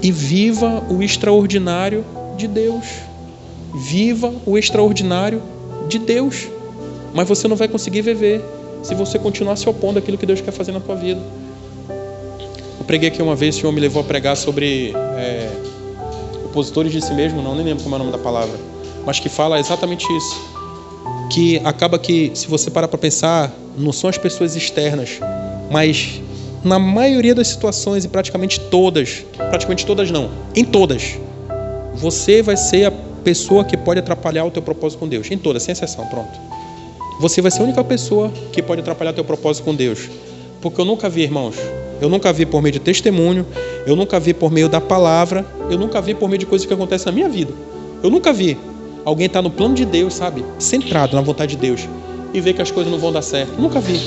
E viva o extraordinário de Deus. Viva o extraordinário de Deus. Mas você não vai conseguir viver se você continuar se opondo àquilo que Deus quer fazer na tua vida. Eu preguei aqui uma vez, o Senhor me levou a pregar sobre opositores de si mesmo, nem lembro como é o nome da palavra, mas que fala exatamente isso. Que acaba que, se você parar para pensar, não são as pessoas externas, mas na maioria das situações, e praticamente todas não, em todas, você vai ser a pessoa que pode atrapalhar o teu propósito com Deus. Em todas, sem exceção, pronto. Você vai ser a única pessoa que pode atrapalhar o teu propósito com Deus. Porque eu nunca vi, irmãos, eu nunca vi por meio de testemunho, eu nunca vi por meio da palavra, eu nunca vi por meio de coisas que acontecem na minha vida. Eu nunca vi alguém estar no plano de Deus, sabe, centrado na vontade de Deus, e ver que as coisas não vão dar certo. Nunca vi.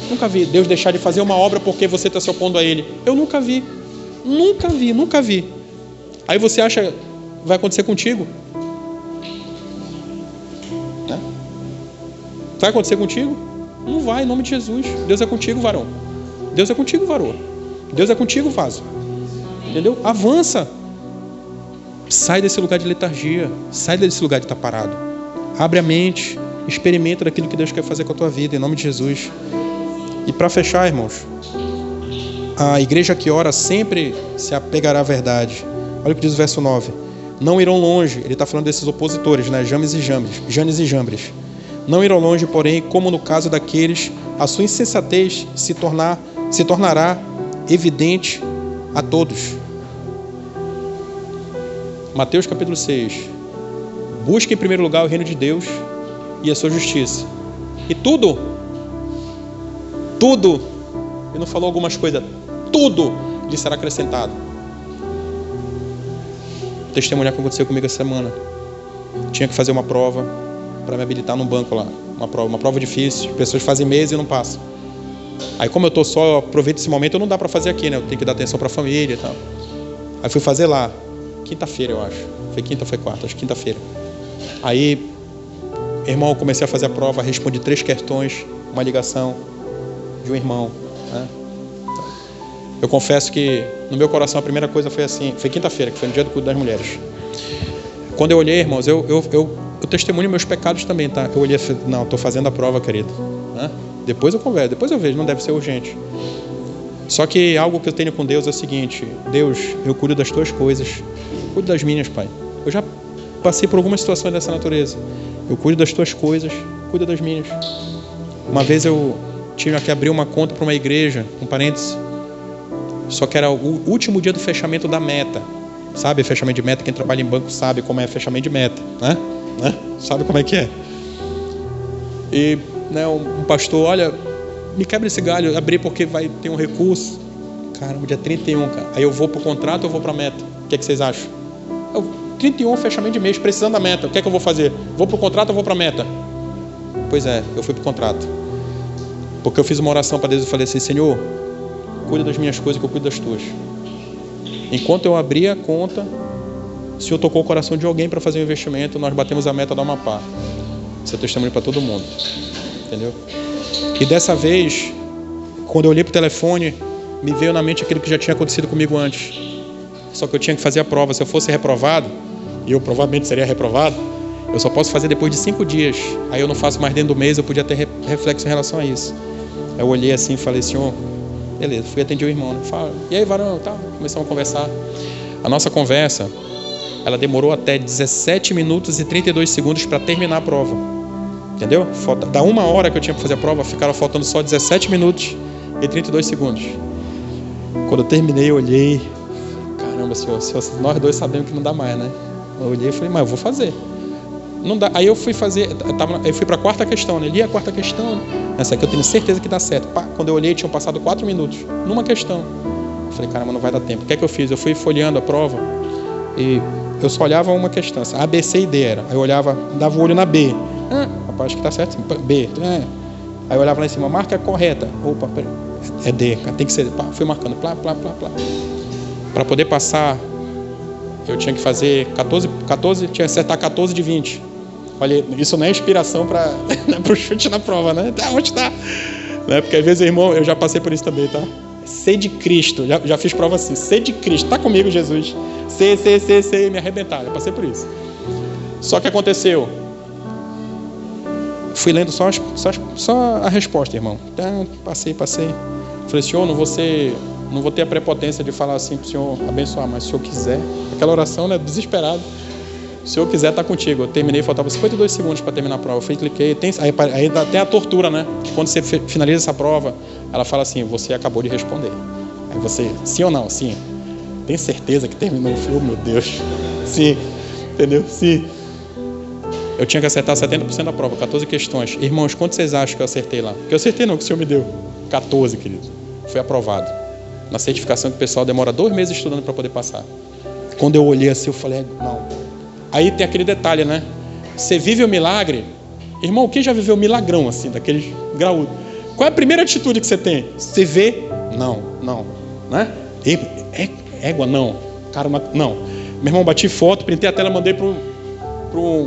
Nunca vi Deus deixar de fazer uma obra porque você está se opondo a Ele. Eu nunca vi. Nunca vi. Aí você acha que vai acontecer contigo? Né? Vai acontecer contigo? Não vai, em nome de Jesus. Deus é contigo, varão. Deus é contigo, varoa. Deus é contigo, vaso. Entendeu? Avança. Sai desse lugar de letargia. Sai desse lugar de estar parado. Abre a mente. Experimenta daquilo que Deus quer fazer com a tua vida, em nome de Jesus. E para fechar, irmãos, a igreja que ora sempre se apegará à verdade. Olha o que diz o verso 9. Não irão longe. Ele está falando desses opositores, né? Janes e Jambres. Não irão longe, porém, como no caso daqueles, a sua insensatez se tornará evidente a todos. Mateus capítulo 6. Busque em primeiro lugar o reino de Deus e a sua justiça. E tudo, ele não falou algumas coisas, tudo lhe será acrescentado. Testemunhar o que aconteceu comigo essa semana. Tinha que fazer uma prova para me habilitar num banco lá. Uma prova difícil, pessoas fazem meses e não passam. Aí como eu estou só, eu aproveito esse momento, não dá para fazer aqui, né? Eu tenho que dar atenção para a família e tal. Aí fui fazer lá, quinta-feira eu acho. Foi quinta ou foi quarta? Acho que quinta-feira. Aí, irmão, eu comecei a fazer a prova, respondi 3 questões, uma ligação de um irmão, né? Eu confesso que no meu coração a primeira coisa foi assim, foi quinta-feira, que foi no dia do culto das mulheres. Quando eu olhei, irmãos, eu testemunho meus pecados também, tá? Eu olhei e falei, não, estou fazendo a prova, querido, né? Depois eu converso, depois eu vejo, não deve ser urgente. Só que algo que eu tenho com Deus é o seguinte: Deus, eu cuido das tuas coisas, cuido das minhas, Pai. Eu já passei por algumas situações dessa natureza. Eu cuido das tuas coisas, cuido das minhas. Uma vez eu tive que abrir uma conta para uma igreja, um parênteses, só que era o último dia do fechamento da meta. Sabe, fechamento de meta, quem trabalha em banco sabe como é fechamento de meta, né? né? Sabe como é que é? E, né, um pastor, olha, me quebra esse galho, eu abri porque vai ter um recurso. Caramba, dia 31, cara. Aí eu vou pro contrato ou eu vou pra meta? O que é que vocês acham? 31, fechamento de mês, precisando da meta. O que é que eu vou fazer? Vou pro contrato ou vou pra meta? Pois é, eu fui pro contrato. Porque eu fiz uma oração para Deus e falei assim: Senhor, cuida das minhas coisas que eu cuido das tuas. Enquanto eu abri a conta, o Senhor tocou o coração de alguém para fazer um investimento, nós batemos a meta da Amapá. Isso é testemunho para todo mundo. Entendeu? E dessa vez, quando eu olhei pro telefone, me veio na mente aquilo que já tinha acontecido comigo antes. Só que eu tinha que fazer a prova. Se eu fosse reprovado, e eu provavelmente seria reprovado, eu só posso fazer depois de 5 dias. Aí eu não faço mais dentro do mês, eu podia ter reflexo em relação a isso. Eu olhei assim e falei: Senhor, beleza, fui atender o irmão, né? Fala, e aí, varão, tá? Começamos a conversar. A nossa conversa, ela demorou até 17 minutos e 32 segundos para terminar a prova. Entendeu? Da 1 hora que eu tinha para fazer a prova, ficaram faltando só 17 minutos e 32 segundos. Quando eu terminei, eu olhei: caramba, Senhor, nós dois sabemos que não dá mais, né? Eu olhei e falei: mas eu vou fazer. Não dá. Aí eu fui fazer, eu fui para a 4ª questão, né? Li a 4ª questão, essa aqui eu tenho certeza que dá certo. Quando eu olhei, tinham passado 4 minutos numa questão. Eu falei: caramba, não vai dar tempo. O que é que eu fiz? Eu fui folheando a prova e eu só olhava uma questão, assim, A, B, C e D era. Aí eu olhava, dava o olho na B. Rapaz, acho que tá certo. B. Aí eu olhava lá em cima, marca correta. Opa, pera, é D, tem que ser. Fui marcando, plá. Para poder passar, eu tinha que fazer 14, tinha que acertar 14 de 20. Olha, isso não é inspiração para o chute na prova, né? Tá, onde está? Né? Porque às vezes, irmão, eu já passei por isso também, tá? Ser de Cristo, já fiz prova assim, ser de Cristo, tá comigo, Jesus. Ser, me arrebentar, eu passei por isso. Só que aconteceu, fui lendo só a resposta, irmão. Tá, passei. Falei: Senhor, não vou ter a prepotência de falar assim para o Senhor abençoar, mas se o Senhor quiser, aquela oração, né, desesperado, se o Senhor quiser, tá contigo. Eu terminei, faltava 52 segundos para terminar a prova. Eu fui, cliquei, aí tem a tortura, né? Quando você finaliza essa prova, ela fala assim: você acabou de responder. Aí você, sim ou não? Sim. Tem certeza que terminou? Eu falei: oh, meu Deus. Sim. Entendeu? Sim. Eu tinha que acertar 70% da prova, 14 questões. Irmãos, quanto vocês acham que eu acertei lá? Porque eu acertei não, que o Senhor me deu. 14, querido. Fui aprovado. Na certificação que o pessoal demora 2 meses estudando para poder passar. Quando eu olhei assim, eu falei: não. Aí tem aquele detalhe, né? Você vive o milagre. Irmão, quem já viveu um milagrão assim, daqueles graúdos? Qual é a primeira atitude que você tem? Você vê? Não. Né? Égua, não. Cara, não. Meu irmão, bati foto, printei a tela, mandei pro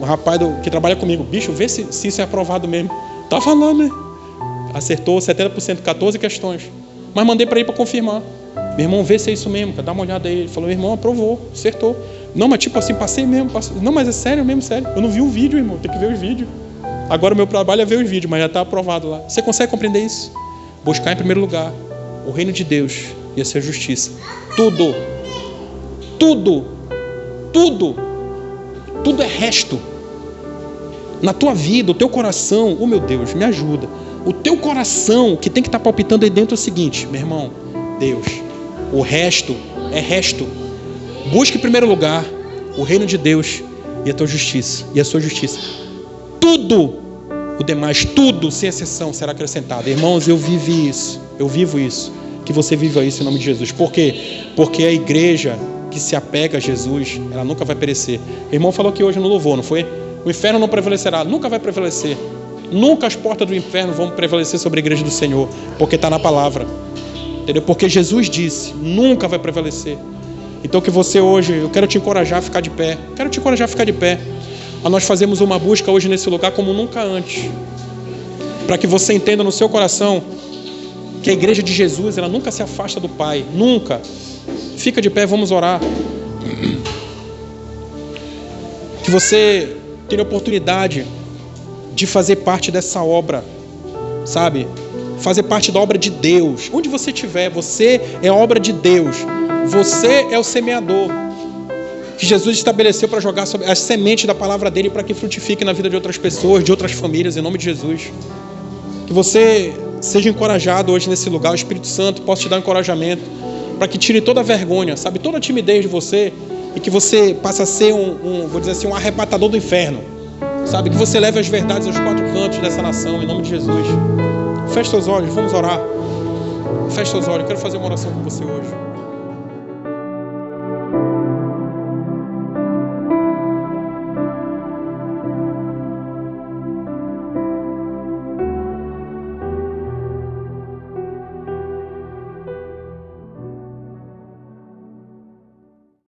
rapaz que trabalha comigo. Bicho, vê se isso é aprovado mesmo. Tá falando, né? Acertou 70%, 14 questões. Mas mandei para ele para confirmar. Meu irmão, vê se é isso mesmo, dá uma olhada aí. Ele falou: irmão, aprovou, acertou. Não, mas tipo assim, passei mesmo. Não, mas é sério mesmo, sério. Eu não vi o vídeo, irmão, tem que ver os vídeos. Agora o meu trabalho é ver os vídeos, mas já está aprovado lá. Você consegue compreender isso? Buscar em primeiro lugar o reino de Deus e a sua justiça. Tudo é resto. Na tua vida, o teu coração, oh meu Deus, me ajuda. O teu coração que tem que estar palpitando aí dentro é o seguinte: meu irmão, Deus, o resto é resto. Busque em primeiro lugar o reino de Deus e a tua justiça, e a sua justiça. Tudo o demais, tudo, sem exceção, será acrescentado. Irmãos, eu vivo isso. Que você viva isso em nome de Jesus. Por quê? Porque a igreja que se apega a Jesus, ela nunca vai perecer. O irmão falou que hoje no louvor, não foi? O inferno não prevalecerá, nunca vai prevalecer. Nunca as portas do inferno vão prevalecer sobre a igreja do Senhor, porque está na palavra. Entendeu? Porque Jesus disse, nunca vai prevalecer. Então que você hoje, eu quero te encorajar a ficar de pé. A nós fazemos uma busca hoje nesse lugar como nunca antes. Para que você entenda no seu coração que a igreja de Jesus, ela nunca se afasta do Pai. Nunca. Fica de pé, vamos orar. Que você tenha a oportunidade de fazer parte dessa obra, sabe? Fazer parte da obra de Deus. Onde você estiver, você é a obra de Deus. Você é o semeador que Jesus estabeleceu para jogar sobre as sementes da palavra dele para que frutifique na vida de outras pessoas, de outras famílias, em nome de Jesus. Que você seja encorajado hoje nesse lugar. O Espírito Santo possa te dar encorajamento para que tire toda a vergonha, sabe? Toda a timidez de você, e que você passe a ser vou dizer assim, um arrebatador do inferno. Sabe, que você leve as verdades aos quatro cantos dessa nação, em nome de Jesus. Feche seus olhos, vamos orar. Feche seus olhos, eu quero fazer uma oração com você hoje.